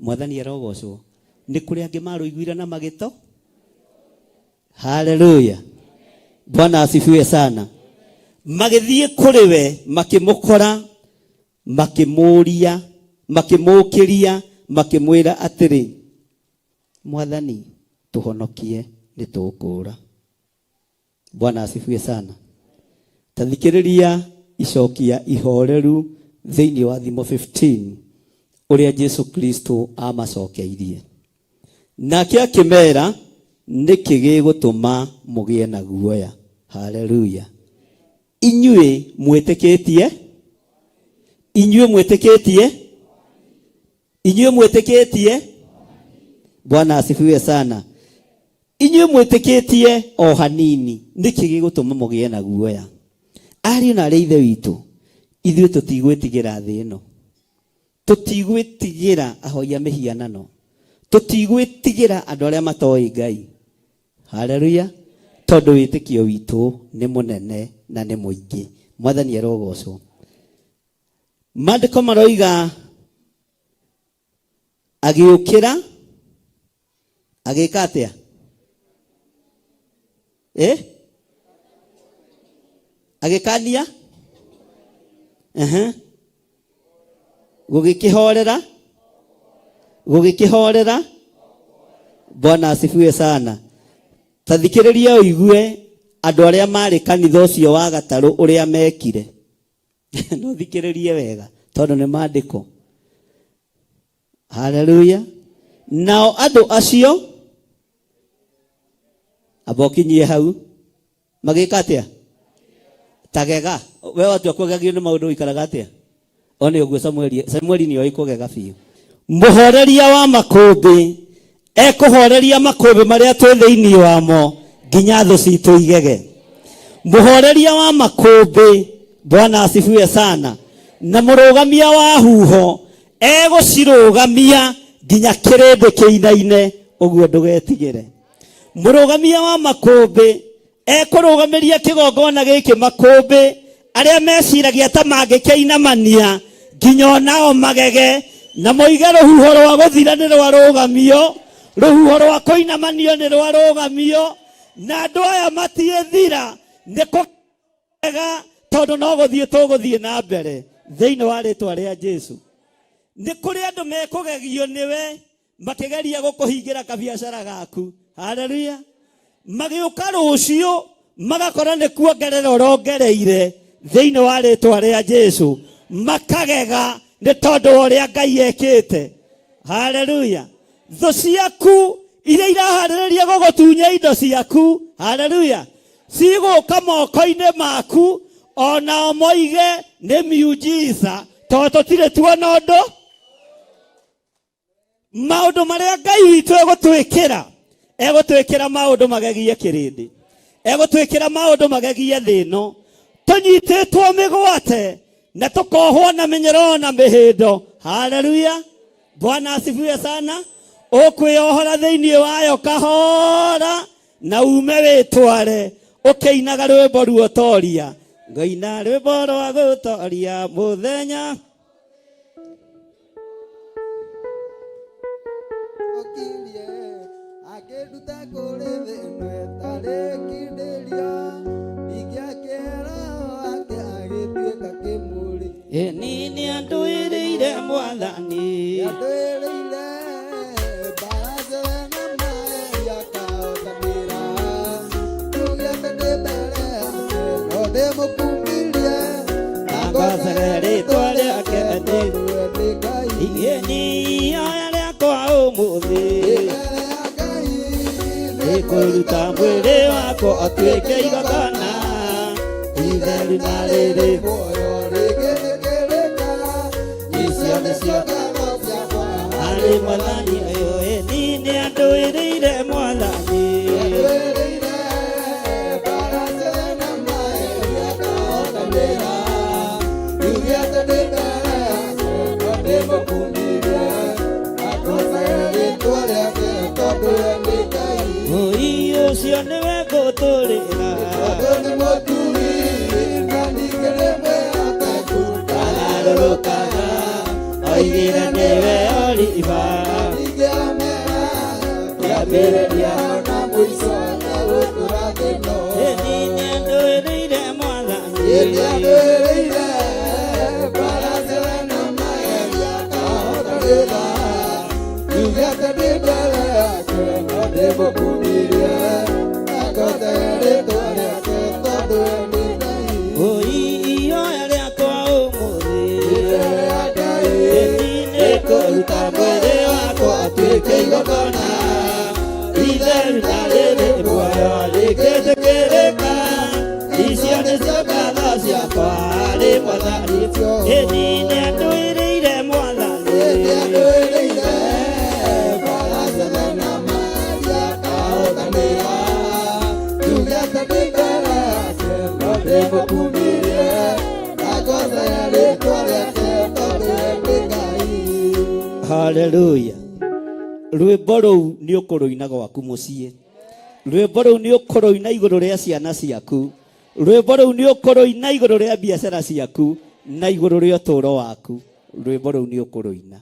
Speaker 2: Mwathani arogocwo. Nĩ kũrĩ angĩ marũiguire na magĩto. Haleluya. Bwana asifiwe sana. Magĩthiĩ kũrĩ we makĩmũkora, makĩmũũria, makĩmũũkĩria, makĩmwĩra atĩrĩ, Mwathani tuhonokie nĩ tũkũũra. Bwana asifiwe sana. Tathikĩrĩria icokia ihoreru thĩinĩ wa Thimo 15 ũrĩa Jesu Kristo amacokeirie. Nake akĩmera, nĩkĩ gĩgũtũma mũgĩe na guoya? Haleluya. Inyuĩ mwĩtĩkĩtie? Inyuĩ mwĩtĩkĩtie? Inyuĩ mwĩtĩkĩtie? Bwana asifiwe sana. Inyuĩ mwĩtĩkĩtie o hanini, nĩkĩ gĩgũtũma mũgĩe na guoya? Ariũ na aarĩ a Ithe witũ, ithuĩ tũtigwĩtigĩra thĩ ĩno, tũtigwĩtigĩra ahoia mĩhianano, tũtigwĩtigĩra andũ arĩa matoĩ Ngai. Haleluya. Tondũ wĩtĩkio witũ nĩ mũnene na nĩ mũingĩ. Mwathani arogocwo. Maandĩko maroiga agĩũkĩra agĩka atĩa? Agĩkania gũgĩkĩhorera. Bwana asifiwe sana. Tathikĩrĩria ũigue andũ arĩa marĩ kanitha ũcio wa gatarũ ũrĩa mekire. No thikĩrĩrie wega tondũ nĩ maandĩko. Haleluya. Nao andũ acio abokinyie hau magĩka atĩa? Tagega. We watu akũgegio nĩ maũndũ ikaraga atĩa? One ũguo Samueli nĩ oĩ kũgega biũ. Mũhoreria wa makũmbĩ ekũhoreria makũmbĩ marĩa twĩ thĩinĩ wamo nginya thũ citũ igege. Mũhoreria wa makũmbĩ, Bwana asifiwe sana, na mũrũgamia wa huho egũcirũgamia nginya kĩrĩndĩ kĩinaine, ũguo ndũgetigĩre. Mũrũgamia wa makũmbĩ ekũrũgamĩria kĩgongona gĩkĩ makũmbĩ arĩa meciragia ta mangĩkĩinamania nginya onao magege, na moige rũhuho rwa gũthira nĩ rwarũgamio, rũhuho rwa kũinamanio nĩ rwarũgamio, na andũ aya matiethira nĩ kũgega tondũ no gũthiĩ tũgũthiĩ na mbere thĩinĩ wa rĩtwa rĩa Jesu. Nĩ kũrĩ andũ mekũgegio nĩwe makĩgeria gũkũhingĩra kabiacara gaku. Haleluya. Magĩũka rũciũ magakora nĩ kuongerera ũrongereire thĩinĩ wa rĩtwa rĩa Jesu, makagega nĩ tondũ ũrĩa Ngai ekĩte. Haleluya. Thũ ciaku iria iraharĩrĩria gũgũtunya indo ciaku, haleluya, cigũka moko-inĩ maku, ona moige nĩ miujiza tondũ tũtirĩ tuona ũndũ. Maũndũ marĩa Ngai witũ egũtwĩkĩra maũndũ magegie kĩrĩndĩ, egũtwĩkĩra maũndũ magegie thĩ ĩno. Tũnyitĩtwo mĩgwate na tũkohwo na mĩnyoro na mĩhĩndo. Haleluya. Bwana asifiwe sana. Ũkwĩohora thĩinĩ wayo kahora na ume wĩtware ũkĩinaga rwĩmbo ruotoria. Ngaina rwĩmbo rwa gũtoria mũthenya. Nini andũĩrĩire Mwathani, agocage rĩtwa rĩake igeni oya rĩakwa ũmũthĩ, nĩkũruta mwĩrĩ wakwa ũtuĩke igongona itheru na rĩrĩ harĩ Mwathani ũyũ. Nini andũĩrĩire Mwathani, mũi ũcio nĩwe ngũtũrĩra, agarũrũkaga oigĩre nĩwe Oliva, kĩambĩrĩria na mũico na gũtũrathĩno. Nini andũĩrĩire Mwathani, oya rĩakwa ũmũthĩ, nĩkũruta mwĩrĩ wakwa ũtuĩke igongona itheru na rĩrĩ muoyo rĩngĩtĩkĩrĩka. Icio nĩcio ngatho ciakwa harĩ Mwathani. Nini andũĩrĩire Mwathani, haleluya. Rwĩmbo rũu nĩ ũkũrũina gwaku mũciĩ, rwĩmbo rũu nĩ ũkũrũina igũrũ rĩa ciana ciaku, rwĩmbo rũu nĩ ũkũrũina igũrũ rĩa biacara ciaku na igũrũ rĩa ũtũũro waku. Rwĩmbo rũu nĩ ũkũrũina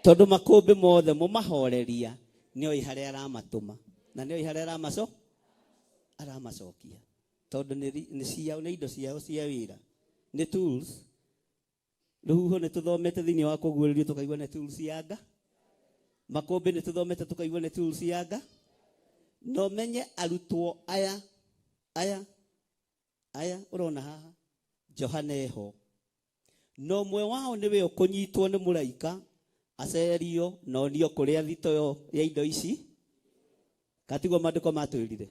Speaker 2: tondũ makũmbĩ mothe mũmahoreria nĩoĩ harĩa aramatũma na nĩoĩ harĩa aramacokia, tondũ nĩ ciao, nĩ indo ciao cia wĩra, nĩ tools. Rũhuho nĩ tũthomete thĩinĩ wa kũguũrĩrio tũkaigua nĩ tools ya Nga. Makũmbĩ nĩ tũthomete tũkaigua nĩ tools ya Nga. No menye arutwo aya aya urona haha Johana eho no mwe wao niwe ukunyitwo ni muraika acerio no nio kuria thito ya indo ici katigwo mandiko matwirire.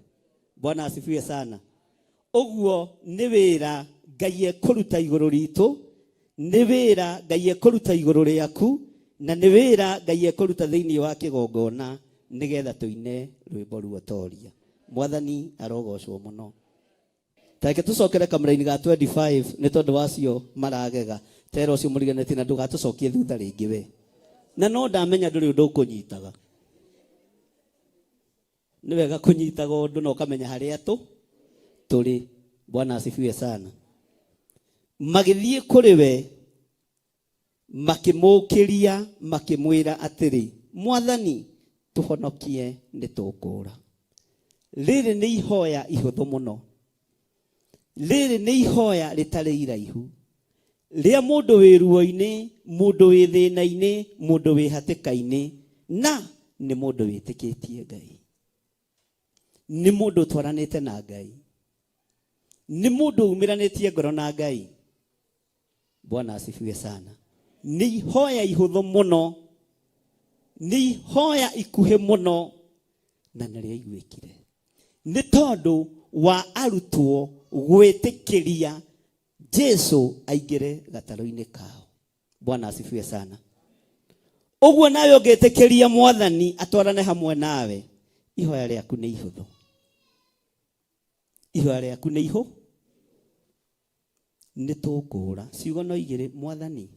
Speaker 2: Bwana asifiwe sana. Oguo ni wira Ngai ekuruta iguru ritu, ni wira Ngai ekuruta iguru riaku, na ni wira Ngai ekuruta thiini wa kigongona nigetha tuine rwimbo ruotoria. Mwathani arogocwo muno. Take tucokere kamera-ini ga 25 ni tondu wacio maragega tero cio muriganeti na ndugatucokie thutha ringi we na no ndamenya nduri undu ukunyitaga ni wega kunyitaga undu no kamenya haria turi. Bwana asifiwe sana. Magithie kuri we makimukiria makimwira atiri Mwathani tuhonokie ni tukura. Riri ni ihoya ihuthu muno, riri ni ihoya ritari iraihu ria mundu wi ruo-ini, mundu wi thina-ini, mundu wi hatika-ini, na ni mundu witikitie Ngai, ni mundu twaranite na Ngai, ni mundu umiranitie ngoro na Ngai. Bwana asifiwe sana. Ni ihoya ihuthu muno, ni ihoya ikuhi muno, na nĩrĩo iguĩkire nĩ tondu wa arutwo gwĩtĩkĩria Jesu aingĩre gataro-inĩ kao. Bwana asifiwe sana. Ũguo nawe ũngĩtĩkĩria Mwathani atwarane hamwe nawe, ihoya rĩaku nĩ ihũthũ, ihoya rĩaku nĩ ihũ, nĩ tũkũra. Ciugo no igĩrĩ: Mwathani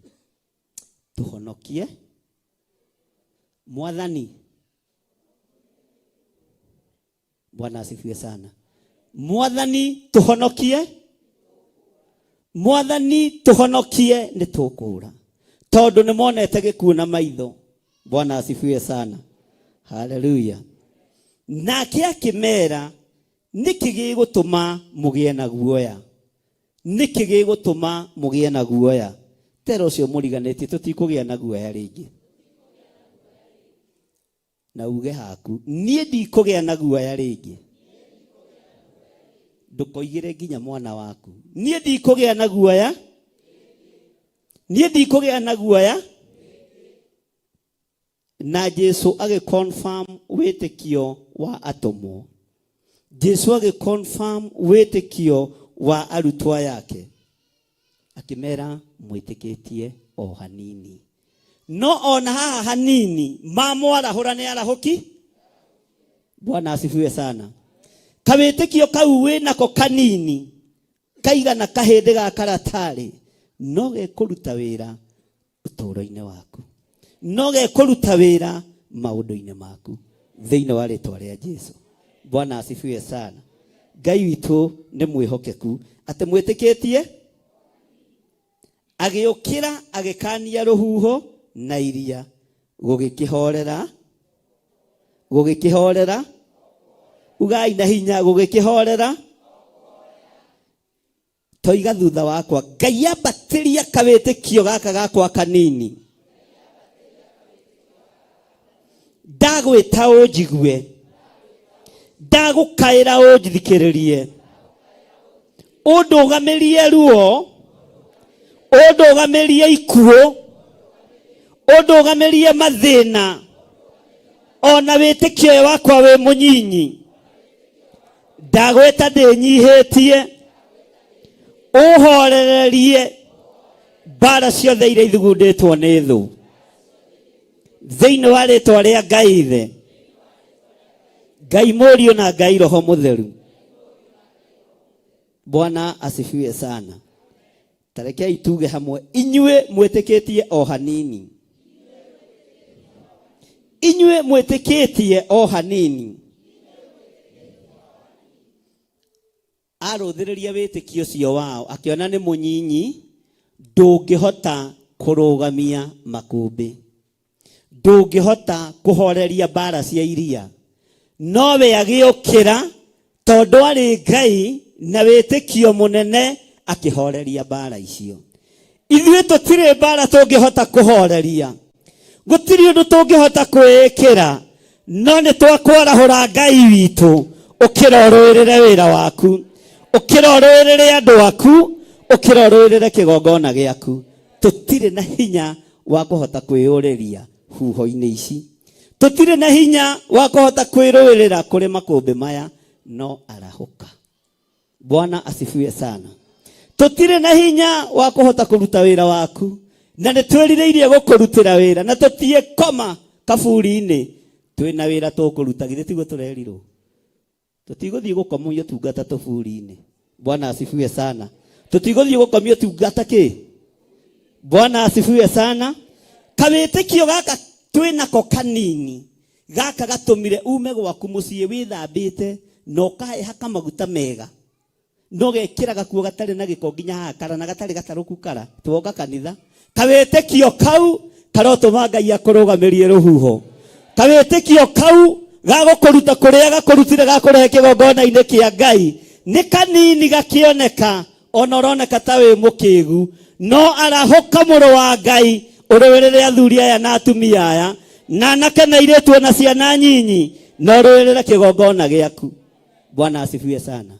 Speaker 2: tuhonokie, Mwathani. Bwana asifiwe sana. Mwathani tuhonokie, Mwathani tuhonokie ni tukura tondu ni monete gikuo na maitho. Bwana asifiwe sana. Haleluya. Nake akimera niki gigutuma mugie na guoya, niki gigutuma mugie na guoya. Tero cio muriganeti tutikugia na guoya ringi. Na uge haku nie ndikugia na guoya ringi. Ndukoigire nginya mwana waku nie ndikugia na guoya, nie ndikugia na guoya. Na Jesu age confirm witikio wa atomo, Jesu age confirm witikio wa arutwa yake, akimera mwitikitie o hanini. No ona haha hanini mamwarahura ni arahuki. Bwana asifiwe sana. Kawitikio kau winako kanini kaigana kahindi ga karatari no gekuruta wira uturo-ini waku, no gekuruta wira maundu-ini maku thiini wa ritwa ria Jesu. Bwana asifiwe sana. Ngai witu ni mwihokeku ati mwitikitie, agiukira agikania ruhuho na iria gugikihorera, gugikihorera. Ugai na hinya gugikihorera. Toiga thutha wakwa, Ngai ambatiria kawitikio gaka gakwa kanini, ndagwita unjigue, ndagukaira unjithikiririe, undugamirie ruo, undugamirie ikuo, undugamirie mathina, ona witikio wakwa wi munyinyi. Ndagweta ndinyihitie, uhorererie bara ciothe iria ithugunditwo ni thu thiini wa ritwa ria Ngai Ithe, Ngai Mũriũ na Ngai Roho Mũtheru. Bwana asifiwe sana. Tarekei tuge hamwe, inyue mwitikitie o hanini, inyue mwitikitie o hanini. Aruthiriria witikio cio wao akiona ni munyinyi, ndungihota kurugamia makumbi, ndungihota kuhoreria bara cia iria. Nowe agiukira tondu ari Ngai na witikio munene akihoreria bara icio. Ithuĩ tutire bara tungihota kuhoreria, gutiri undu tungihota kwikira, no ni twakwarahura Ngai witu ukirorwirire wira waku, ukirororere andu aku, ukirororere kigongona giaku. Tutire na hinya wa kuhota kwiyuriria huho-ini ici. Tutire na hinya wa kuhota kwirurira kuri makumbi maya, no arahuka. Bwana asifiwe sana. Tutire na hinya wa kuhota kuruta wira waku, na nitwirireirie gukurutira wira, na tutie koma kaburi-ini. Twina wira tukuruta, githe tiguo turerirwo. Tutiguthii gukomio tungata tuburi-ini. Bwana asifiwe sana. Tutiguthii gukomio tungata ki? Bwana asifiwe sana. Kawitikio gaka twinako kanini, gaka gatumire ume gwaku mucii withambite no kahe haka maguta mega, no gekira gakuo gatari na giko nginya hakara na gatari gataruku kara tuoga kanitha. Kawitikio kau karotuma Ngai akurugamirie ruhuho. Kawitikio kau gagukuruta kuria gakurutire gakurehe kigongona-ini kia Ngai ni kanini gakioneka, ona uroneka ta wi mukigu, no arahuka muru wa Ngai urorere athuri aya na atumia aya na anake na iretu na ciana nyinyi, no urorere kigongona giaku. Bwana asifiwe sana.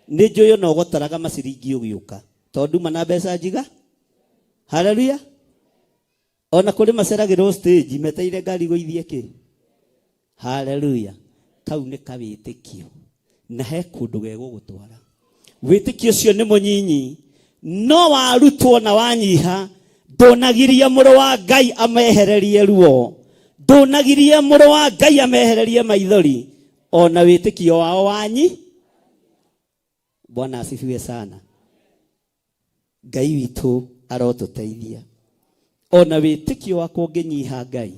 Speaker 2: Ni njuyo no gotaraga maciringi ugiuka tondu mana mbeca njiga. Haleluya. Ona kuri maceragirwo stage meteire ngari goithie ki. Haleluya. Kau ni kawitikio na he kundu gegugutwara. Witikio ucio ni munyinyi, no warutwo na wanyiha, ndonagiria muru wa Ngai amehererie ruo, ndonagiria muru wa Ngai amehererie maithori, ona witikio wao wanyi. Bwana asifiwe sana. Ngai witu arotuteithia. Ona witikio wako nginyiha Ngai,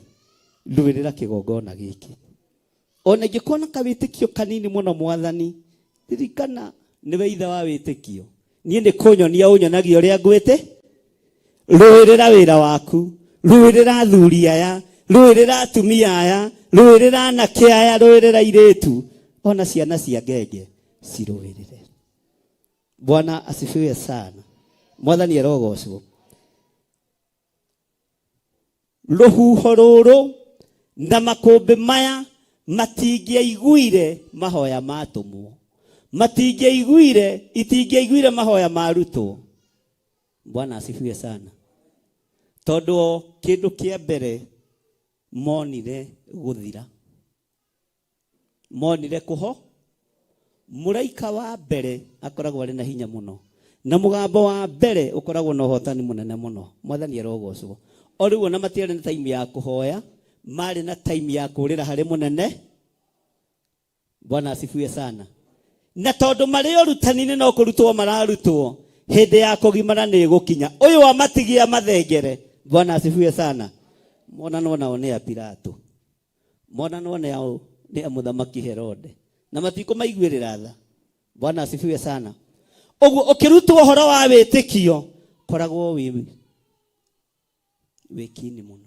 Speaker 2: ruirira kigongona giki. Ona ngikona kawitikio kanini muno Mwathani, ririkana niwe ithe wa witikio. Nie ndi kunyonia unyonagia uria ngwite. Ruirira wira waku, ruirira athuri aya, ruirira atumia aya, ruirira anake aya, ruirira iretu, ona ciana cia ngenge ciruirire. Bwana asifiwe sana. Mwathani arogocwo. Ruhuho ruru na makumbi maya matingiaiguire mahoya matumwo, itingiaiguire mahoya marutwo. Bwana asifiwe sana. Tondu kindu kia mbere monire guthira, monire kuho. Muraika wa mbere akoragwo ari na hinya muno, na mugambo wa mbere ukoragwo na uhotani munene muno. Mwathani arogocwo. Oriwo na matiare na time ya kuhoya, mari na time ya kurira hari munene. Bwana asifiwe sana. Na tondu mari orutani-ini no kurutwo mararutwo, hindi ya kugimara ni gukinya. Uyu wa matigia mathengere. Bwana asifiwe sana. Mona nona ni ya Pilato, mona nona yao ni ya muthamaki Herode, na matiko maiguirira tha. Bwana asifiwe sana. Oguo ukirutwo uhoro wa witikio, koragwo wikini muno.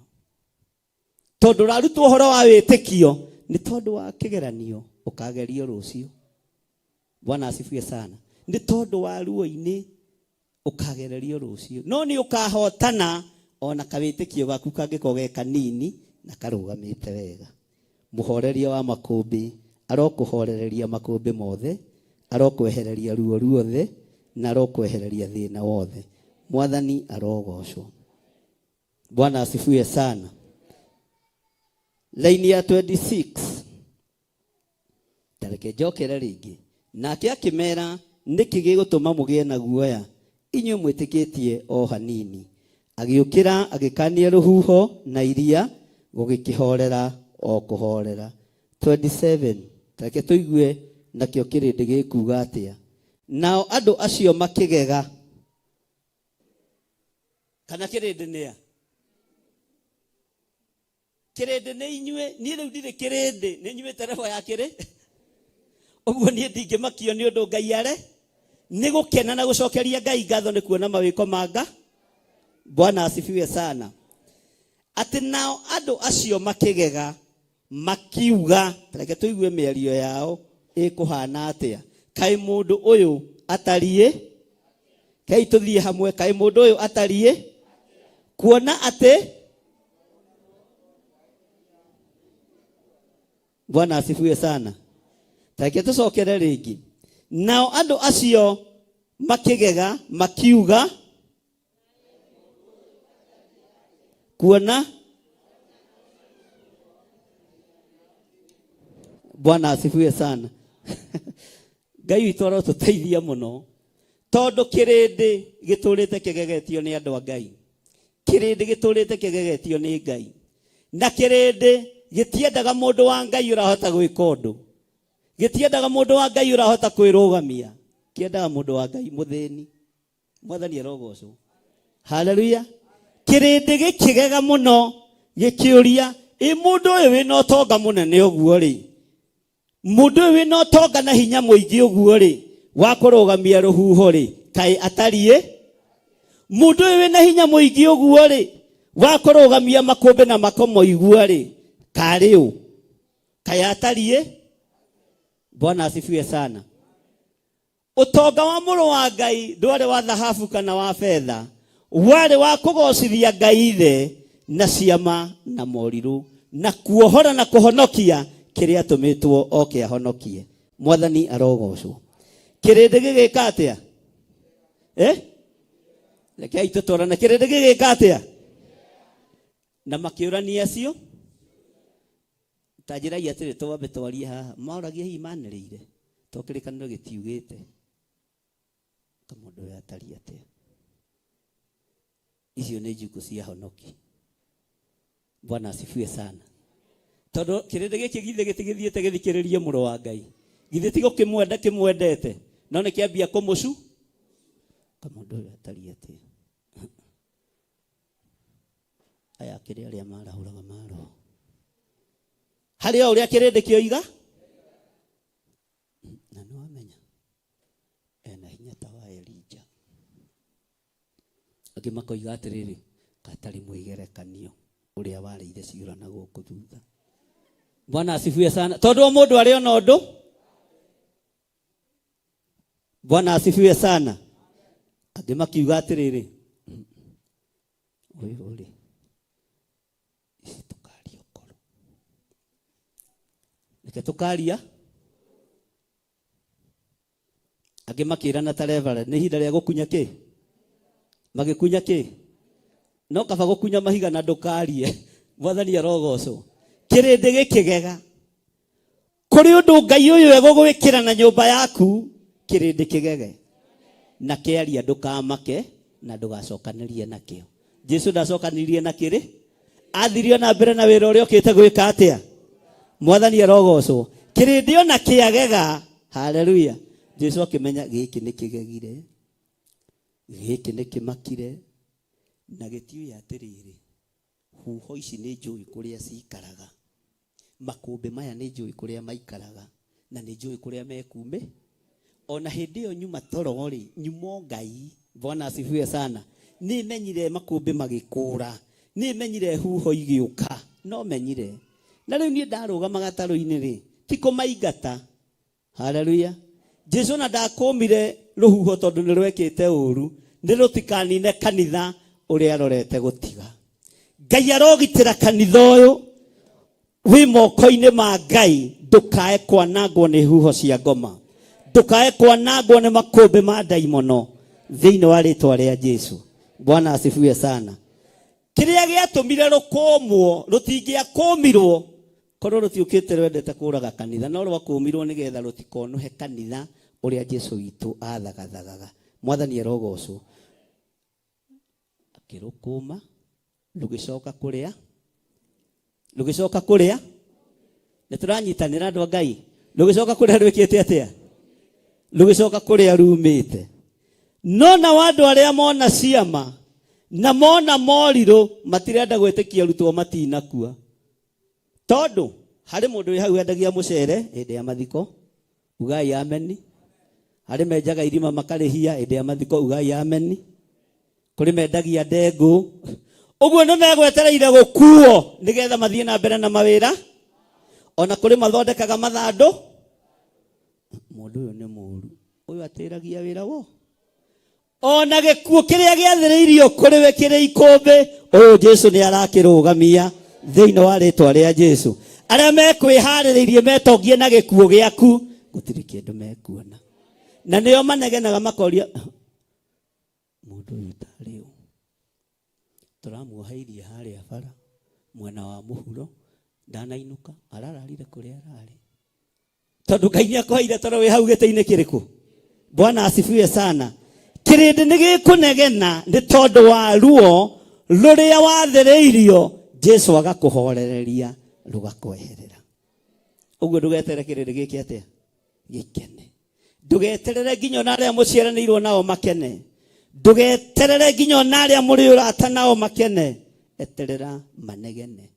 Speaker 2: Tondu rarutwo uhoro wa witikio ni tondu wa kigeranio ukagerio rucio. Bwana asifiwe sana. Ni tondu wa ruo-ini ukagererio rucio, no ni ukahotana ona kawitikio gaku kangiko ge kanini na karugamite wega. Muhoreria wa makumbi arokuhorereria makumbi mothe, arokwehereria ruo ruothe, na arokwehereria thina wothe. Mwathani arogocwo. Bwana asifiwe sana. Laini ya 26 tareke jokera ringi, nake akimera niki gigutuma mugie na guoya, inywe mwitikitie o hanini. Agiukira agikania ruhuho na iria, gugikihorera o kuhorera. 27 tareke tuigue nakio kirindi gikuga atia. Nao andu acio makigega, kana kirindi nia kirindi ni inywe, ni riu ndire kirindi, ni inywe terebo ya kiri. Oguo ni ndingimakio ni undu Ngai are ni gukena na gucokeria Ngai ngatho ni kuona mawiko manga. Bwana asifiwe sana. Ati nao andu acio makigega makiuga, tareke tuigue miario yao ikuhana atia. Kai mundu uyu atarie, kai tuthie hamwe, kai mundu uyu atarie kuona ate. Bwana asifiwe sana. Tareke tucokere ringi. nao andũ acio makĩgega makiuga kuona. Bwana asifiwe sana. Ngai witũ arotũteithia mũno tondũ kĩrĩndĩ gĩtũrĩte kĩgegetio nĩ andũ a Ngai. Kĩrĩndĩ gĩtũrĩte kĩgegetio nĩ Ngai, na kĩrĩndĩ gĩtiendaga mũndũ wa Ngai ũrahota gwĩka ũndũ. Gĩtiendaga mũndũ wa Ngai ũrahota kwĩrũgamia. Kĩendaga mũndũ wa Ngai mũthĩni. Mwathani arogocwo. Haleluya. Kĩrĩndĩ gĩkĩgega mũno gĩkĩũria, mũndũ ũyũ wĩna ũtonga mũnene ũguo rĩ, mũndũ ũyũ wĩna ũtonga na hinya mũingĩ ũguo rĩ, wa kũrũgamia rũhuho rĩ, kaĩ atariĩ? Mũndũ ũyũ wĩna hinya mũingĩ ũguo rĩ, wa kũrũgamia makũmbĩ na makomo igua rĩ, karĩ ũ? Kaĩ atariĩ? Bwana asifiwe sana. Ũtonga wa mũrũ wa Ngai ndwarĩ wa thahabu kana wa fedha, warĩ wa kũgocithia Ngai Ithe na ciama na morirũ, na kuohora na kũhonokia kĩrĩa atũmĩtwo oke ahonokie. Mwathani arogocwo. Kĩrĩndĩ gĩgĩka atĩa? Rekei tũtwarane. Kĩrĩndĩ gĩgĩka atĩa? Na makĩũrania acio ta njĩra atĩrĩ, twambe twarie haha. Maũragia hihi manĩrĩire to kĩrĩkanĩro gĩtiugĩte mũndũ ũyũ atariĩ atĩa. Icio nĩ njukũ cia honoki. Bwana asifiwe sana. Tondũ kĩrĩndĩ gĩkĩ githe gĩtigĩthiĩte gĩthikĩrĩrie mũrũ wa Ngai. Githĩ ti gũkĩmwenda kĩmwendete, no nĩ kĩambia kũmũcu mũndũ ũyũ atariĩ atĩa. Aya kĩrĩ arĩa marahũraga maro. Harĩ o ũrĩa kĩrĩndĩ kĩoiga, na nĩ wamenya ena hinya ta wa Elija. Angĩ makoiga atĩrĩrĩ, gatarĩ mwĩgerekanio ũrĩa warĩire ciũra na gũkũ thutha. Bwana asifiwe sana. Tondũ o mũndũ arĩ ona ũndũ. Bwana asifiwe sana. Angĩ makiuga atĩrĩrĩ, ũyũ ũrĩ tũkaria ũkoro. Reke tũkaria. Angĩ makĩrana ta Reverend, nĩ ihinda rĩa gũkunya kĩ? Magĩkunya kĩ? No kaba gũkunya mahiga na ndũkarie. Mwathani arogocwo. Kĩrĩndĩ gĩkĩgega. Kũrĩ ũndũ Ngai ũyũ egũgwĩkĩra na nyũmba yaku, kĩrĩndĩ kĩgege. Na kĩaria ndũkamake na ndũgacokanĩrie nakĩo. Jesu ndacokanĩrie na kĩrĩ? Athirio na mbere na wĩra ũrĩa ũkĩte gwĩka atĩa? Mwathani arogocwo. Kĩrĩndĩ ona kĩagega. Haleluya. Jesu akĩmenya gĩkĩ nĩ kĩgegire, gĩkĩ nĩ kĩmakire, na gĩtiũĩ atĩrĩrĩ, huho ici nĩ njũĩ kũrĩa cikaraga, makũmbĩ maya nĩ njũĩ kũrĩa maikaraga, na nĩ njũĩ kũrĩa mekume. Ona hĩndĩ ĩyo nyuma toro rĩ, nyumo Ngai. Bwana asifiwe sana. Nĩ menyire makũmbĩ magĩkũra, nĩ menyire huho igĩũka, no menyire. Na rĩu niĩ ndarũgama gatarũ-inĩ rĩ, ti kũmaingata. Haleluya. Jesu na ndakũmire rũhuho tondũ nĩ rwekĩte ũru, nĩ rũtikanine kanitha ũrĩa arorete gũtiga. Ngai arogitĩra kanitha ũyũ wĩ moko-inĩ ma Ngai, ndũkae kwanangwo nĩ huho cia ngoma, ndũkae kwanangwo nĩ makũmbĩ ma ndaimono thĩinĩ wa rĩtwa rĩa Jesu. Bwana asifiwe sana. Kĩrĩa gĩatũmire rũkũmwo rũtingĩakũmirwo korwo rũtiũkĩte rwendete kũraga kanitha, no rwakũmirwo nĩgetha rũtikonuhe kanitha ũrĩa Jesu witũ athagathaga. Mwathani arogocwo. Akĩrũkũma rũgĩcoka kũrĩa, rũgĩcoka kũrĩa. Nĩ tũranyitanĩra andũ a Ngai. Rũgĩcoka kũrĩa rwĩkĩte atĩa? Rũgĩcoka kũrĩa rumĩte. No na andũ arĩa mona ciama na mona morirũ matirenda gwĩtĩkia arutwo matinakua. Tondũ harĩ mũndũ wĩ hau endagia mũcere hĩndĩ ya mathiko, ugai ameni. Harĩ menjaga irima makarĩhia hĩndĩ ya mathiko, ugai ameni. Kũrĩ mendagia ndengũ. Ũguo nĩ megwetereire gũkuo nĩgetha mathiĩ na mbere na mawĩra. Ona kũrĩ mathondekaga mathandũ. Mũndũ ũyũ nĩ mũũru. Ũyũ atĩragia wĩra wo. Ona gĩkuũ kĩrĩa gĩathĩrĩirio kũrĩ we kĩrĩ ikũmbĩ, ũyũ Jesu nĩ arakĩrũgamia thĩinĩ wa rĩtwa rĩa Jesu. Arĩa mekwĩharĩrĩirie metongie na gĩkuũ gĩaku, gũtirĩ kĩndũ mekuona. na nĩo manegenaga makoria mũndũ ũyũ tarĩ ũ, tũramuoheirie harĩa bara mwena wa mũhuro, ndanainuka arararire kũrĩa ararĩ, tondũ Ngai nĩakũheire toro wĩ hau gĩtĩ-inĩ kĩrĩkũ. Bwana asifiwe sana. Kĩrĩndĩ nĩgĩkũnegena nĩ tondũ wa ruo rũrĩa wathĩrĩirio, Jesu agakũhorereria rũgakweherera. Ũguo ndũgetere kĩrĩndĩ gĩkĩ atĩa gĩkene, ndũgeterere nginya na arĩa mũciaranĩirwo nao makene, ndũgeterere nginya na arĩa mũrĩ ũrata nao makene, eterera manegene.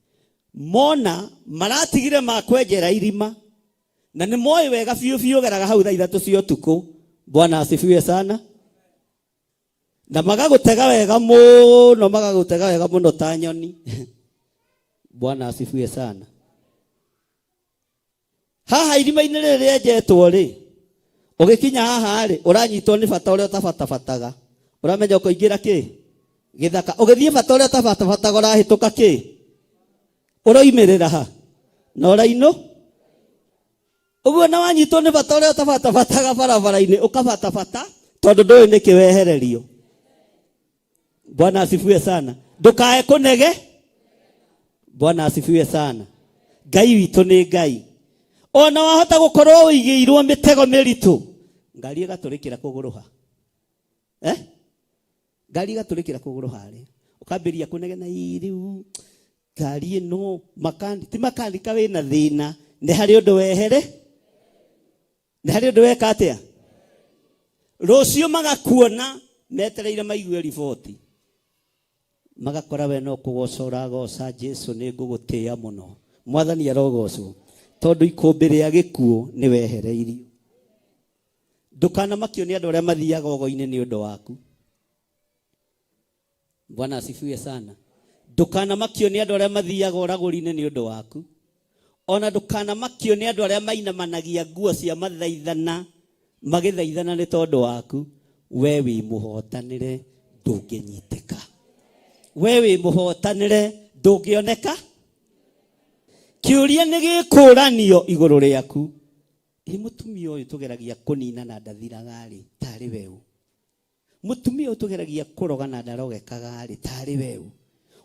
Speaker 2: Mona maratigire makwenjera irima na nĩ moĩ wega biũ biũ geraga hau thaa 3 cia ũtukũ. Bwana asifiwe sana. Na magagũtega wega mũno ta nyoni. Bwana asifiwe sana. Haha irima-inĩ rĩrĩ rĩenjetwo rĩ, ũgĩkinya haha rĩ, ũranyitwo nĩ bata ũrĩa ũtabatabataga. Ũramenya ũkũingĩra kĩ? Gĩthaka. Ũgĩthiĩ bata ũrĩa ũtabatabataga ũrahĩtũka kĩ? Ũroimĩrĩra ha? Na ũrainũ? Ũguo na wanyitwo nĩ bata ũrĩa ũtabatabataga barabara-inĩ, ũkabatabata tondũ ndũĩ nĩkĩ wehererio. Bwana asifiwe sana. Ndũkae kũnege. Bwana asifiwe sana. Ngai witũ nĩ Ngai. Ona wahota gũkorwo ũigĩirwo mĩtego mĩritũ, ngari ĩgatũrĩkĩra kũgũrũha. Ngari ĩgatũrĩkĩra kũgũrũha rĩ, ũkambĩria kũnegena rĩu ngari ĩno ti makanika wĩna thĩna, nĩ harĩ ũndũ wehere, nĩ harĩ ũndũ weka atĩa. Rũciũ magakuona metereire maigue riboti, magakora we no kũgoca ũragoca Jesu nĩ ngũgũtĩĩa mũno. Mwathani arogocwo tondũ ikũmbĩ rĩa gĩkuũ nĩ wehereirio. Ndũkanamakio nĩ andũ arĩa mathiaga ũgo-inĩ nĩ ũndũ waku. Bwana asifiwe sana. Ndũkanamakio nĩ andũ arĩa mathiaga ũragũri-inĩ nĩ ũndũ waku. Ona ndũkanamakio nĩ andũ arĩa mainamanagia nguo cia mathaithana magĩthaithana nĩ tondũ waku. We wĩ mũhotanĩre ndũngĩnyitĩka. We wĩ mũhotanĩre ndũngĩoneka. Kĩũria nĩ gĩkũranio igũrũ rĩaku. Mũtumia ũyũ tũgeragia kũnina na ndathiraga rĩ, tarĩ we ũ? Mũtumia ũyũ tũgeragia kũroga na ndarogekaga rĩ, tarĩ we ũ?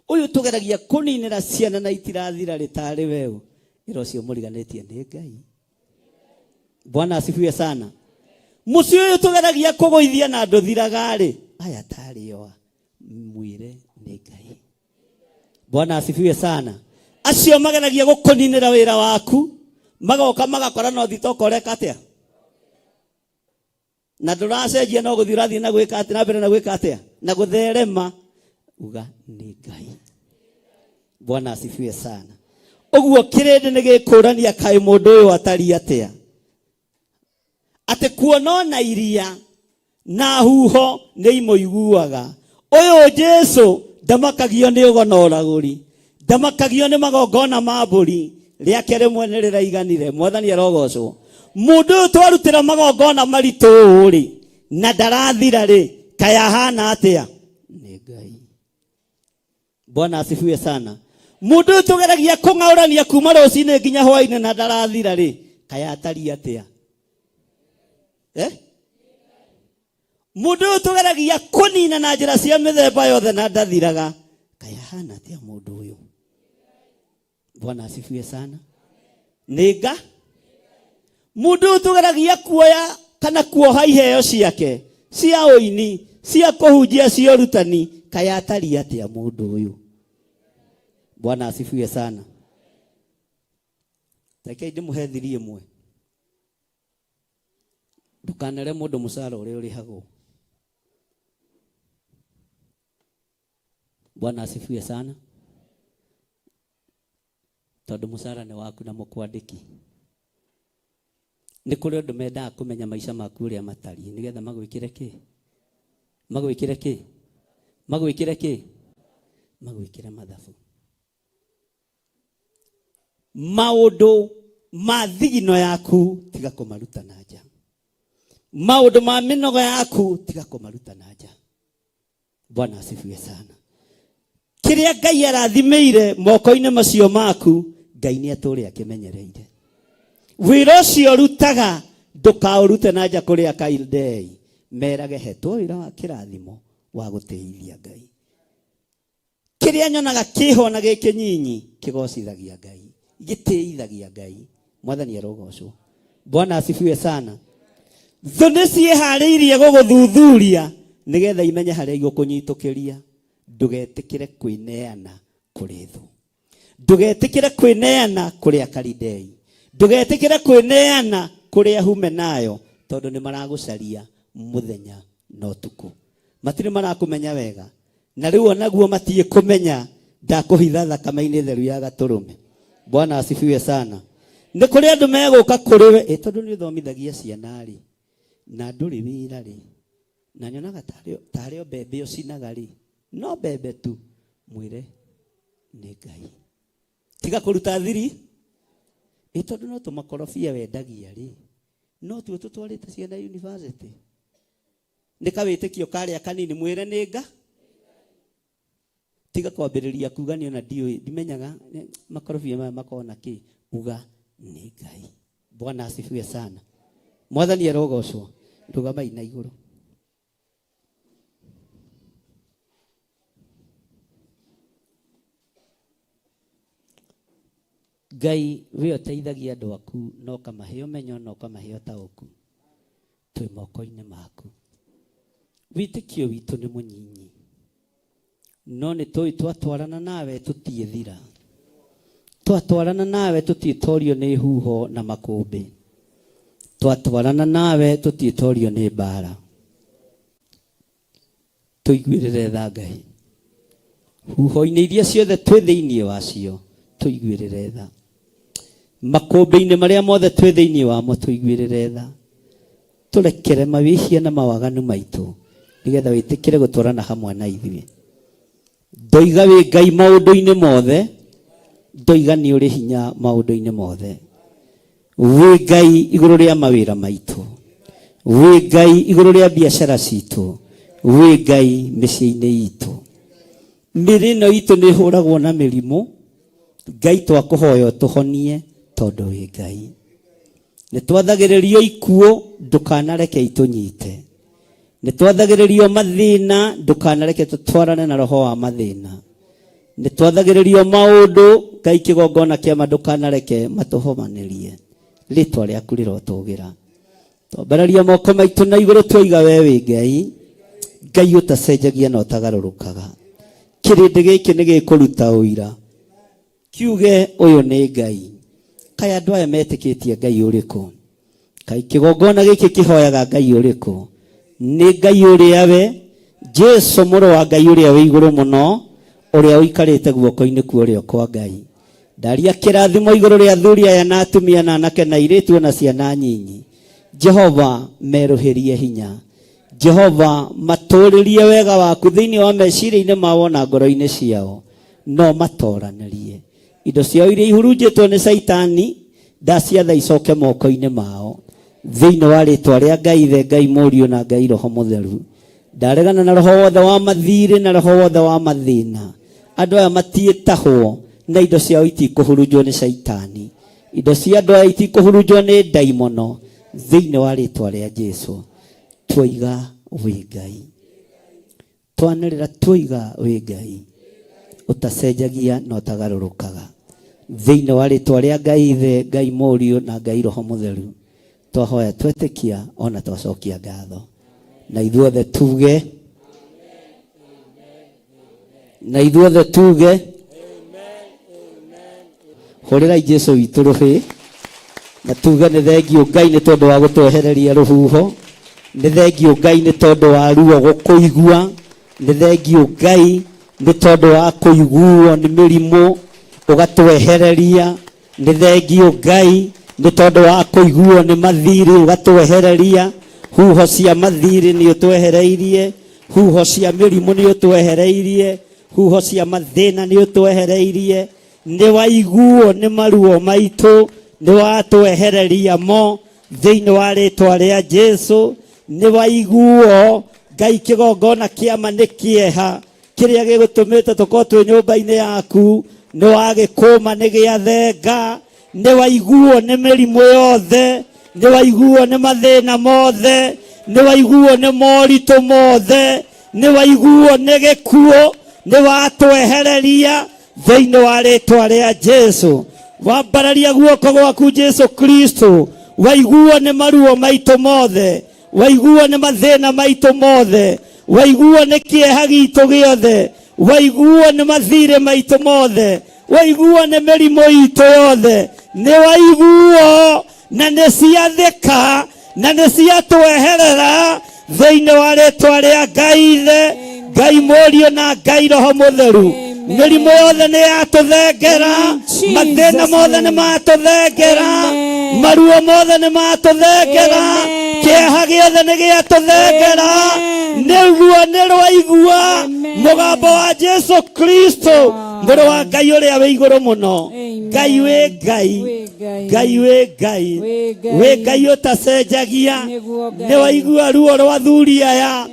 Speaker 2: Ũyũ tũgeragia kũninĩra ciana na itirathira rĩ, tarĩ we ũ? Ĩra ũcio mũriganĩtie nĩ Ngai. Bwana asifiwe sana. Mũciĩ ũyũ tũgeragia kũgũithia na ndũthiraga rĩ, aya tarĩ o mwĩre nĩ Ngai. Bwana asifiwe sana. Acio mageragia gũkũninĩra wĩra waku, magoka magakora no thitoko ũreka atĩa, na ndũracenjia no gũthiĩ ũrathiĩ na gwĩka atĩa, na mbere na gwĩka atĩa, na gũtherema, uga nĩ Ngai. Bwana asifiwe sana. Ũguo kĩrĩndĩ nĩ gĩkũrania kaĩ mũndũ ũyũ atari atĩa. Atĩ kuona na iria na huho nĩ imũiguaga. Ũyũ Jesu ndamakagio nĩ ũgo na ũragũri, ndamakagio nĩ magongona ma mbũri, rĩake rĩmwe nĩ rĩraiganire. Mwathani arogocwo. Mũndũ ũyũ twarutĩra magongona maritũ rĩ, na ndarathira rĩ, kaĩ ahana atĩa? Nĩ Ngai. Bwana asifiwe sana. Mũndũ ũyũ tũgeragia kũng'aũrania kuma rũcinĩ nginya hwaĩ-inĩ na ndarathira rĩ, kaĩ atari atĩa? Mũndũ ũyũ tũgeragia kũnina na njĩra cia mĩthemba yothe na ndathiraga, kaĩ ahana atĩa mũndũ ũyũ? Bwana asifiwe sana. Nĩnga mũndũ ũyũ tũgeragia kuoya kana kuoha iheo ciake cia ũini, cia kũhunjia, cia ũrutani, kaĩ atari atĩa mũndũ ũyũ? Bwana asifiwe sana. Rekei ndĩmũhe thiri ĩmwe. Ndũkanere mũndũ mũcara ũrĩa ũrĩhagwo. Bwana asifiwe sana. Tondũ mũcara nĩ waku na mũkwandĩki. Nĩ kũrĩ andũ mendaga kũmenya maica maku ũrĩa matariĩ nĩgetha magwĩkĩre kĩ? Magwĩkĩre kĩ? Magwĩkĩre kĩ? Magwĩkĩre mathabu. Maũndũ ma thigino yaku tiga kũmaruta na nja. Maũndũ ma mĩnoga yaku tiga kũmaruta na nja. Bwana asifiwe sana. Kĩrĩa Ngai arathimĩire moko-inĩ macio maku, Ngai nĩ atũre akĩmenyereire. Wĩra ũcio rutaga ndukaurute na nja kuria Kaldei merage hetwo wira wa kirathimo wa guteithia Ngai. Kiria nyonaga kiho na giki nyinyi kigocithagia Ngai, giteithagia Ngai. Mwathani arogocwo. Bwana asifiwe sana. Thone ciehariirie guguthuthuria nigetha imenye haria igukunyiitukiria. Ndugetikire kwineana kuri thu, ndugetikire kwineana kuri Kaldei, ndugetikire kwineana kuri Humenayo, tondu ni maragucaria muthenya no tuku. Matire marakumenya wega, na riu onaguo matie kumenya ndakuhitha thakame-ini theru ya Gaturume. Bwana asifiwe sana. Ni kuri andu meguka kuri we tondu ni uthomithagia ciana ri na nduri wira ri, na nyonaga tario bebe ucinaga ri, no bebe tu mwire ni Ngai. Tiga kuruta thiri tondu no tumakorofia wendagia ri, no tu tutwarite ciana university. Nikawitikio karia kanini mwire ni Ngai. Tiga kwambiriria kuga ni ona ndimenyaga makorofia maya makona ki uga ni Ngai. Bwana asifiwe sana. Mwathani arogocwo. Ndugama ina iguru. Ngai we uteithagia andu aku no kamahe umenyo no kamahe taũku twi moko-ini maku. Witikio witu ni munyinyi no ni tui twatwarana nawe tutie thira, twatwarana nawe tutitorio ni huho na makumbi, twatwarana nawe tutitorio ni mbara. Tuiguirire tha Ngai huho-ini iria ciothe twi thiini wacio, tuiguirire tha makumbi-ini maria mothe twi thiini wamo, tuiguirire tha. Turekere mawihia na mawaganu maitu nigetha witikire gutwarana hamwe na ithuĩ. Ndoiga wi Ngai maundu-ini mothe, ndoiga ni uri hinya maundu-ini mothe. Wi Ngai iguru ria mawira maitu, wi Ngai iguru ria biashara citu, wi Ngai micii-ini itu. Mĩrĩ ĩno itu ni huragwo na mĩrimũ. Ngai twakuhoya tuhonie tondu wi Ngai. Ni twathagiririo ikuũ ndukanareke itunyite, ni twathagiririo mathina ndukanareke tutwarane na roho wa mathina, ni twathagiririo maundu Ngai kigongona kiama ndukanareke matuhomanirie. Ritwa riaku rirotugira. Twambararia moko maitu na iguru twiga we wi Ngai. Ngai utacenjagia na utagarurukaga. Kirindi giki ni gikuruta uira kiuge uyu ni Ngai. Kaya andu aya metikitie Ngai uriku? Kai kigongona giki kihoyaga Ngai uriku? Ni Ngai uria we Jesu muru wa Ngai uria wi iguru muno, uria uikarite guoko-ini kuorio kwa Ngai. Ndaria kirathimo iguru ria athuri aya na atumia na anake na airitu na ciana nyinyi. Jehova meruhirie hinya, Jehova maturirie wega waku thiini wa meciria-ini mao na ngoro-ini ciao, no matoranirie indo ciao iria ihurunjitwo ni Saitani. Ndaciatha icoke moko-ini mao thiini wa ritwa ria Ngai Ithe, Ngai Mũriũ na Ngai Roho Mũtheru. Ndaregana na roho wothe wa mathiri na roho wothe wa mathina. Andu aya matiĩtahwo na indo ciao itikuhurunjwo ni Saitani. Indo cia andu aya itikuhurunjwo ni ndaimono thiini wa ritwa ria Jesu. Twiga wi Ngai, twanirira twiga wi Ngai, utacenjagia na utagarurukaga. Thiini wa ritwa ria Ngai Ithe, Ngai Mũriũ na Ngai Roho Mũtheru twahoya twetikia ona twacokia ngatho. Na ithuothe tuge na ithuothe tuge hurirai Jesu witu ruhi na tuge ni thengiũ Ngai ni tondu wa gutwehereria ruhuho, ni thengiũ Ngai ni tondu wa ruo gukuigua, ni thengiũ Ngai ni tondu wa kuiguo ni mirimu ugatwehereria, ni thengiũ Ngai ni tondu wa kuiguo ni mathiri ugatwehereria. Huho cia mathiri ni utwehereirie, huho cia mirimu ni utwehereirie, huho cia mathina ni utwehereirie. Ni waiguo ni maruo maitu, ni watwehereria mo thiini wa ritwa ria Jesu. Ni waiguo Ngai kigongona kiama ni kieha kiria gigutumite tukorwo twi nyumba-ini yaku ni wagikuma ni giathenga. Ni waiguo ni mirimu yothe nĩ waiguo nĩ mathĩna mothe, nĩ waiguo nĩ moritũ mothe, nĩ waiguo nĩ gĩkuũ, nĩ watwehereria thĩinĩ wa rĩtwa rĩa Jesu. Wambararia guoko gwaku Jesu Kristo, waiguo nĩ maruo maitũ mothe, waiguo nĩ mathĩna maitũ mothe, waiguo nĩ kĩeha gitũ gĩothe, waiguo nĩ mathirĩ maitũ mothe, waiguo nĩ mĩrimũ itũ yothe, nĩ waiguo na nĩ ciathĩka na nĩ ciatweherera thĩinĩ wa rĩtwa rĩa Ngai Ithe, Ngai Mũriũ na Ngai Roho Mũtheru. Mĩrimũ yothe nĩ yatũthengera, mathĩna mothe nĩ matũthengera, maruo mothe nĩ matũthengera, kĩeha gĩothe nĩ gĩatũthengera, nĩguo nĩ rwaigua mũgambo wa Jesu Kristo, mũrũ wa Ngai ũrĩa wĩ igũrũ mũno. Ngai wĩ Ngai, Ngai wĩ Ngai, wĩ Ngai ũtacenjagia. Nĩ waigua ruo rwa athuri aya,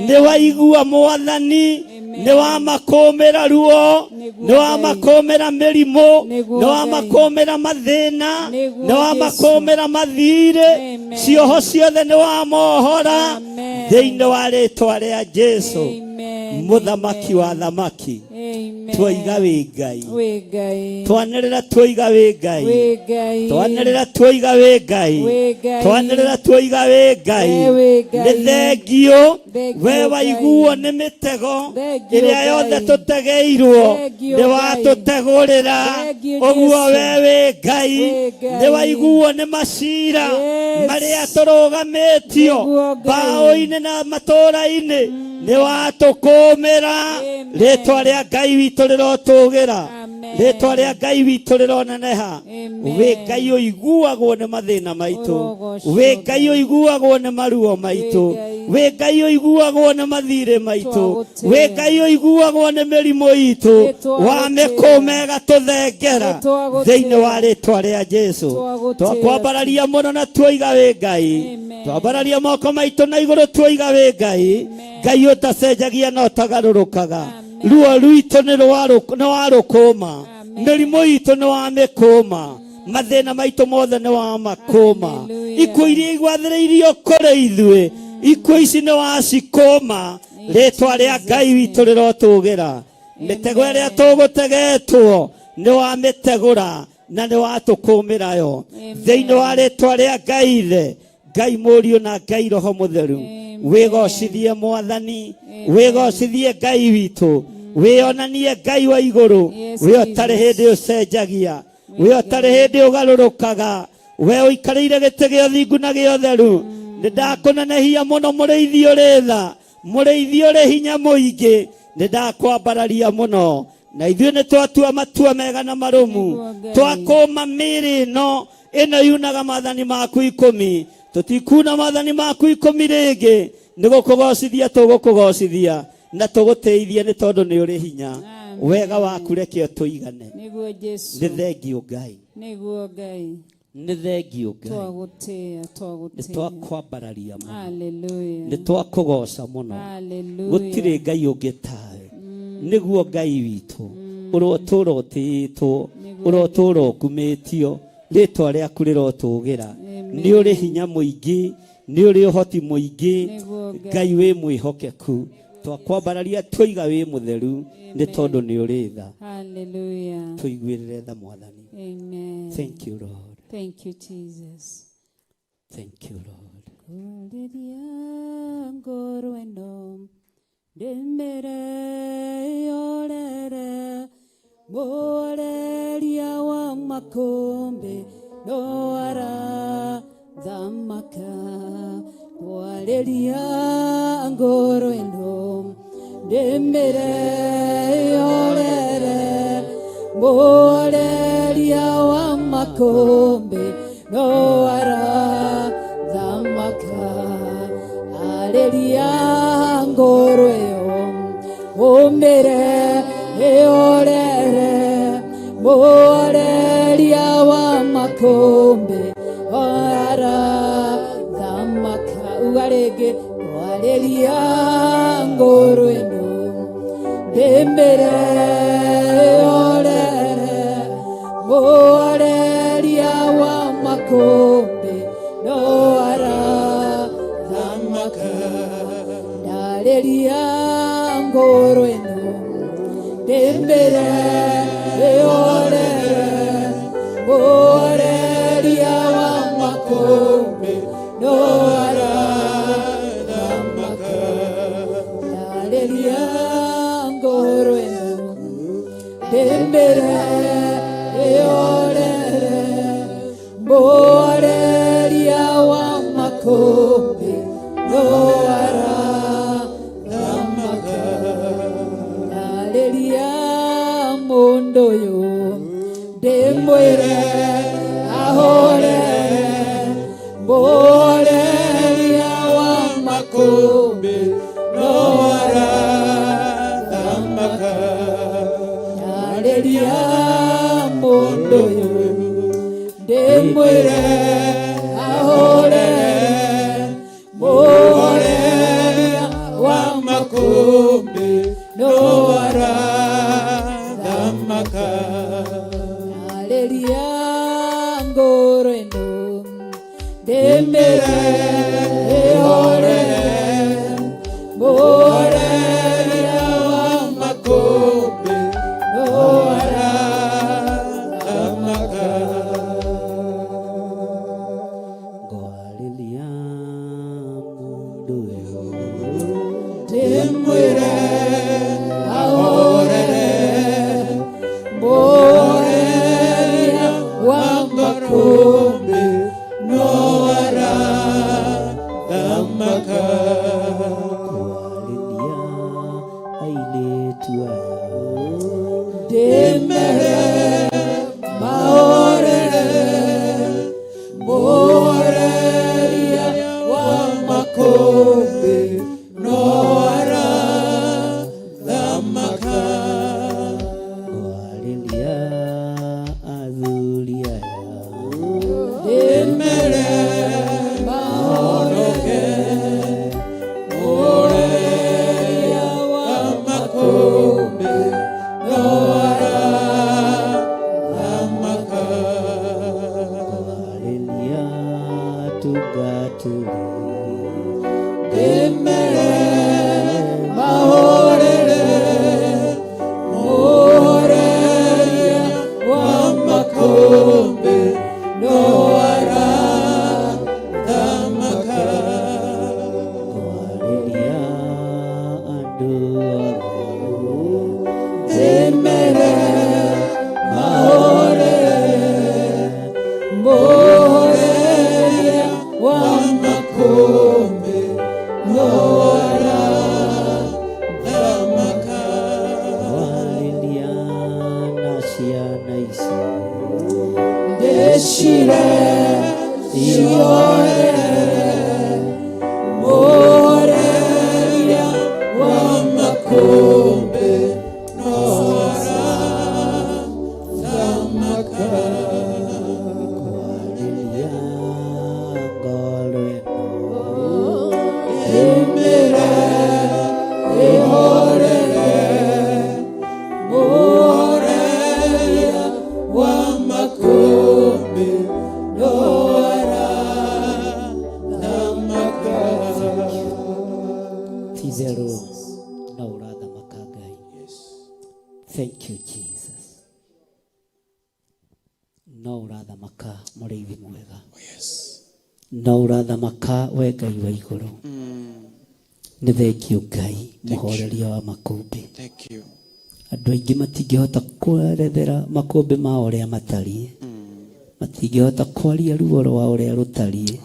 Speaker 2: nĩ waigua Mwathani, nĩ wamakũmĩra ruo, nĩ wamakũmĩra mĩrimũ, nĩ wamakũmĩra mathĩna, nĩ wamakũmĩra mathirĩ, cioho ciothe nĩ wamohora thĩinĩ wa rĩtwa rĩa Jesu, mũthamaki wa thamaki. Twoiga wĩ Ngai, twanĩrĩra twoiga wĩ Ngai, twanĩrĩra twoiga wĩ Ngai, twanĩrĩra twoiga wĩ Ngai. Nĩ thengio we waiguo nĩ mĩtego ĩrĩa yothe tũtegeirwo, nĩ watũtegũrĩra, ũguo we wĩ Ngai. Nĩ waiguo nĩ macira marĩa tũrũgamĩtio mbaũ-inĩ na matũũra-inĩ, nĩ watũkũmĩra. Rĩtwa rĩa Ngai witũ rĩrotũgĩra, rĩtwa rĩa Ngai witũ rĩroneneha. Wĩ Ngai ũiguagwo nĩ mathĩna maitũ, wĩ Ngai ũiguagwo nĩ maruo maitũ, wĩ Ngai ũiguagwo nĩ mathirĩ maitũ, wĩ Ngai ũiguagwo nĩ mĩrimũ itũ, wamĩkũma ĩgatũthengera thĩinĩ wa rĩtwa rĩa Jesu. Twakwambararia mũno na twoiga wĩ Ngai, twambararia moko maitũ na igũrũ twoiga wĩ Ngai, Ngai ũtacenjagia na ũtagarũrũkaga. Ruo rwitũ nĩ warũkũma, mĩrimũ itũ nĩ wamĩkũma, mathĩna maitũ mothe nĩ wamakũma, ikuũ iria igwathĩrĩirio kũrĩ ithuĩ, ikuũ ici nĩ wacikũma. Rĩtwa rĩa Ngai witũ rĩrotũgĩra. Mĩtego ĩrĩa tũgũtegetwo nĩ wamĩtegũra na nĩ watũkũmĩra yo thĩinĩ wa rĩtwa rĩa Ngai Ithe, Ngai Mũriũ na Ngai Roho Mũtheru. Wĩgocithie Mwathani, wĩgocithie Ngai witũ, wĩonanie Ngai wa igũrũ, we ũtarĩ hĩndĩ ũcenjagia, we ũtarĩ hĩndĩ ũgarũrũkaga, we ũikarĩire gĩtĩ gĩa ũthingu na gĩa ũtheru. Nĩndakũnenehia mũno mũrĩithi ũrĩ tha, mũrĩithi ũrĩ hinya mũingĩ, nĩndakwambararia mũno. Na ithuĩ nĩ twatua matua mega na marũmu, twakũma mĩĩrĩ ĩno yunaga maathani maku 10, tũtikuna maathani maku 10 rĩngĩ. Nĩ gũkũgocithia tũgũkũgocithia na tũgũteithie nĩ tondũ nĩ ũrĩ hinya. Wega waku reke ũtũigane. Nĩ thengio Ngai, nĩ thengio Ngai, nĩ twakwambararia mũno, nĩ twakũgoca mũno. Gũtirĩ Ngai ũngĩ tawe, nĩguo Ngai witũ ũrotũũra ũtĩĩtwo, ũrotũũra ũkumĩtio, rĩtwa rĩaku rĩrotũgĩra. Nĩ ũrĩ hinya mũingĩ, nĩ ũrĩ ũhoti mũingĩ, Ngai wĩ mwĩhokeku. Twakwambararia twoiga wĩ mũtheru nĩ tondũ nĩ ũrĩ tha. Tũiguĩrĩre tha Mwathani. Thank you Lord.
Speaker 3: Thank you Jesus.
Speaker 2: Thank you Lord.
Speaker 3: Morelia wa makombe no ara dhamaka walelia ngoro eno demere olere morelia wa makombe no ara dhamaka alelia ngoro eno omere olere morelia wa makombe ara dhamaka ugarege walelia ngoro eno dembere olere morelia wa makombe Ndemwere eorere Mboreria wa makombe no arathamaka Ndareria ngoro eno Ndembere eorere Mboreria wa makombe no arathamaka Ndareria mundu uyu ndimwire ahore Mboreria wa makombe no arathamaka Ndareria mundu uyu ndimwire ahore Mboreria wa makombe no arathamaka Ndareria ngoro eno ndemere ehorere Mboreria wa makombe no arathamaka Ngwariria mundu uyu ndemwire ahorere Mboreria wa makombe no arathamaka Kwariria ailetu aya ndemere mahorere Mboreria wa makombe no arathamaka Kwariria athuri aya ndemere mahonoke Mboreria wa makombe no arathamaka Kwariria tugaturi ndemere mahorere Mboreria wa makombe no arathamaka Kwariria andu ndemere mahorere Mboreria wa makombe no arathamaka Kwariria na ciana ici ndeshire ihorere Mboreria wa makombe no arathamaka Kwariria ngoro eno ndemere ihorere Mboreria wa makombe no arathamaka Tizero na urathamaka Ngai. Thank you Jesus. No urathamaka Mũrĩithi mwega. No urathamaka we Ngai wa igũrũ. Nĩ thengio Ngai mũhoreria wa makũmbĩ.
Speaker 5: Thank you.
Speaker 3: Andũ aingĩ matingĩhota kwerethera makũmbĩ mao ũrĩa matariĩ. Matingĩhota kwaria ruo rwa ũrĩa rũtariĩ.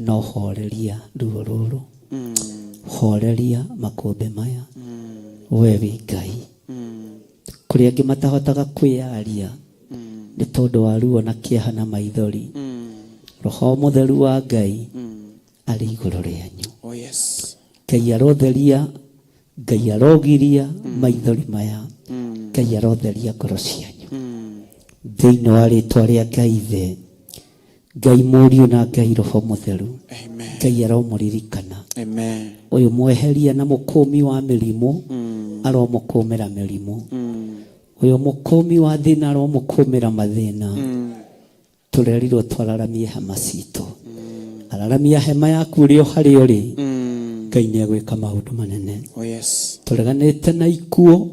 Speaker 3: No horeria ruo rũrũ. Horeria makũmbĩ maya. We wĩ Ngai. Kũrĩ angĩ matahotaga kwĩyaria nĩ tondũ wa ruo na kĩeha na maithori. Roho mũtheru wa Ngai arĩ igũrũ rĩanyu. Ngai arotheria, Ngai arogiria maithori maya. Ngai arotheria ngoro cianyu. Thĩinĩ wa rĩĩtwa rĩa Ngai Ithe, Ngai Mũriũ na Ngai Roho Mũtheru. Ngai aromũririkana. Ũyũ mweheria na mũkũmi wa mĩrimũ aromũkũmĩra mĩrimũ. Ũyũ mũkũmi wa thĩna aromũkũmĩra mathĩna. Tũrerirwo twararamie hema citũ. Araramia hema yaku ũrĩ o harĩa ũrĩ. Ngai nĩ egwĩka maũndũ manene. Tũreganĩte na ikuũ,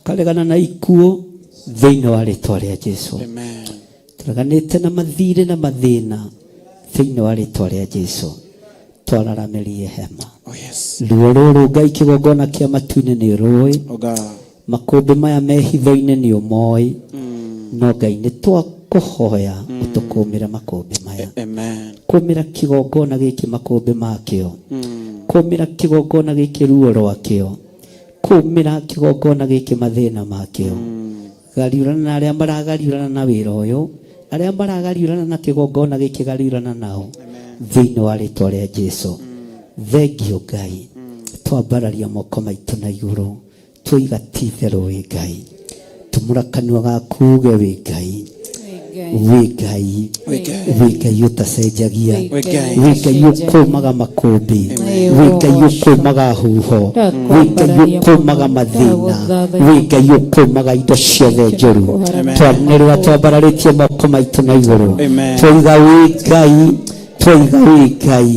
Speaker 3: tukaregana na ikuo thĩinĩ wa rĩtwa rĩa Jesũ.
Speaker 5: Amen.
Speaker 3: Tũreganĩte na mathirĩ na mathĩna thĩinĩ wa rĩtwa rĩa Jesũ. Twararamĩrie hema.
Speaker 5: Oh yes.
Speaker 3: Ruo rũrũ Ngai kĩgongona kĩa matu-inĩ nĩ ũrũĩ.
Speaker 5: Oh God.
Speaker 3: Makũmbĩ maya me hitho-inĩ nĩ ũmoĩ. No Ngai nĩ twakũhoya ũtũkũmĩre makũmbĩ maya.
Speaker 5: Amen.
Speaker 3: Kũmĩra kĩgongona gĩkĩ makũmbĩ makĩo. Kũmĩra kĩgongona gĩkĩ ruo rwakĩo. Kũmĩra kĩgongona gĩkĩ mathĩna makĩo. Gariũrana na arĩa maragariũrana na wĩra ũyũ, arĩa maragariũrana na kĩgongona gĩkĩ gariũrana nao thĩinĩ wa rĩtwa rĩa Jesũ. Thengio Ngai, twambararia moko maitũ na igũrũ, twoiga ti itherũ wĩ Ngai. Tumũra kanua gaku uge wĩ Ngai. Wĩ Ngai, wĩ Ngai ũtacenjagia, wĩ Ngai ũkũmaga makũmbĩ, wĩ Ngai ũkũmaga huho, wĩ Ngai ũkũmaga mathĩna, wĩ Ngai ũkũmaga indo ciothe njũru. Twanĩrĩra twambararĩtie moko maitũ na igũrũ, twoiga wĩ Ngai, twoiga wĩ Ngai,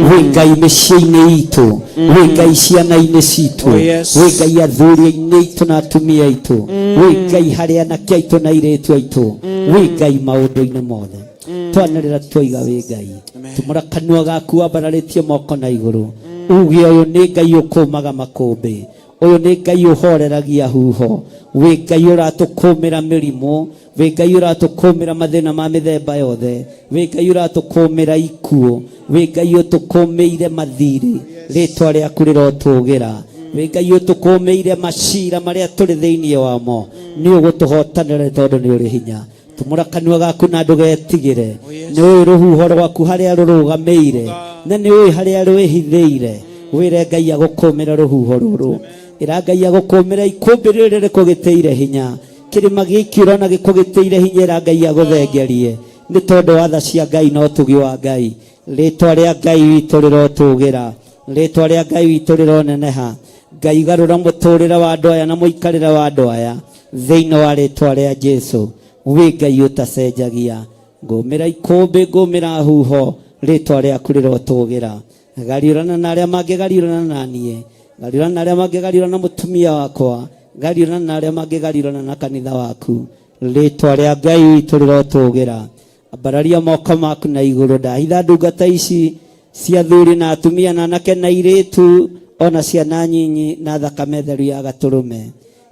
Speaker 3: wĩ Ngai mĩciĩ-inĩ itũ, wĩ Ngai ciana-inĩ citũ, wĩ Ngai athuri-inĩ itũ na atumia aitũ, wĩ Ngai harĩ anake aitũ na airĩtu aitũ, wĩ Ngai maũndũ-inĩ mothe. Twanĩrĩra twoiga wĩ Ngai, tumũra kanua gaku wambararĩtie moko na igũrũ, uge ũyũ nĩ Ngai ũkũmaga makũmbĩ, ũyũ nĩ Ngai ũhoreragia huho, wĩ Ngai ũratũkũmĩra mĩrimũ, wĩ Ngai ũratũkũmĩra mathĩna ma mĩthemba yothe, wĩ Ngai ũratũkũmĩra ikuũ, wĩ Ngai ũtũkũmĩire mathirĩ, rĩtwa rĩaku rĩrotũgĩra, wĩ Ngai ũtũkũmĩire macira marĩa tũrĩ thĩinĩ wamo, nĩ ũgũtũhotanĩra tondũ nĩ ũrĩ hinya. Tumũra kanua gaku na ndũgetigĩre, nĩ ũĩ rũhuho rwaku harĩa rũrũgamĩire, na nĩ ũĩ harĩa rwĩhithĩire. Wĩre Ngai agũkũmĩra rũhuho rũrũ, ĩra Ngai agũkũmĩra ikũmbĩ rĩrĩ rĩkũgĩtĩire hinya, kĩrĩma gĩkĩ ũrona gĩkũgĩtĩire hinya, ĩra Ngai agũthengerie, nĩ tondũ wa tha cia Ngai na ũtugi wa Ngai. Rĩtwa rĩa Ngai witũ rĩrotũgĩra, rĩtwa rĩa Ngai witũ rĩroneneha. Ngai garũra mũtũrĩre wa andũ aya na mũikarĩre wa andũ aya thĩinĩ wa rĩtwa rĩa Jesũ. Wĩ Ngai ũtacenjagia, ngũmĩra ikũmbĩ, ngũmĩra huho, rĩtwa rĩaku rĩrotũgĩra. Gariũrana na arĩa mangĩgariũrana na niĩ, gariũrana na arĩa mangĩgariũrana na mũtumia wakwa, gariũrana na arĩa mangĩgariũrana na kanitha waku, rĩtwa rĩa Ngai witũ rĩrotũgĩra. Ambararia moko maku na igũrũ, ndahitha ndungata ici cia athuri na atumia na anake na airĩtu ona ciana nyinyi na thakame theru ya gatũrũme,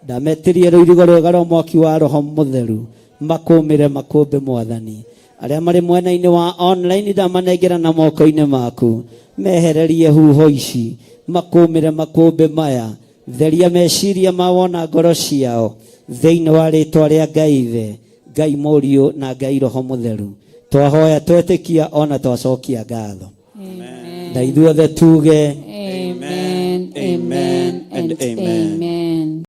Speaker 3: ndametirie rũirigo rwega rwa mwaki wa Roho Mũtheru, makũmĩre makũmbĩ Mwathani. Arĩa marĩ mwena-inĩ wa online ndamanengera na moko-inĩ maku, mehererie huho ici, makũmĩre makũmbĩ maya, theria meciria mawona ngoro ciao thĩinĩ wa rĩtwa rĩa Ngai Ithe, Ngai Mũriũ na Ngai Roho Mũtheru. Twahoya twetĩkia ona twacokia ngatho. Na ithuothe tuge
Speaker 5: Amen, amen, and amen.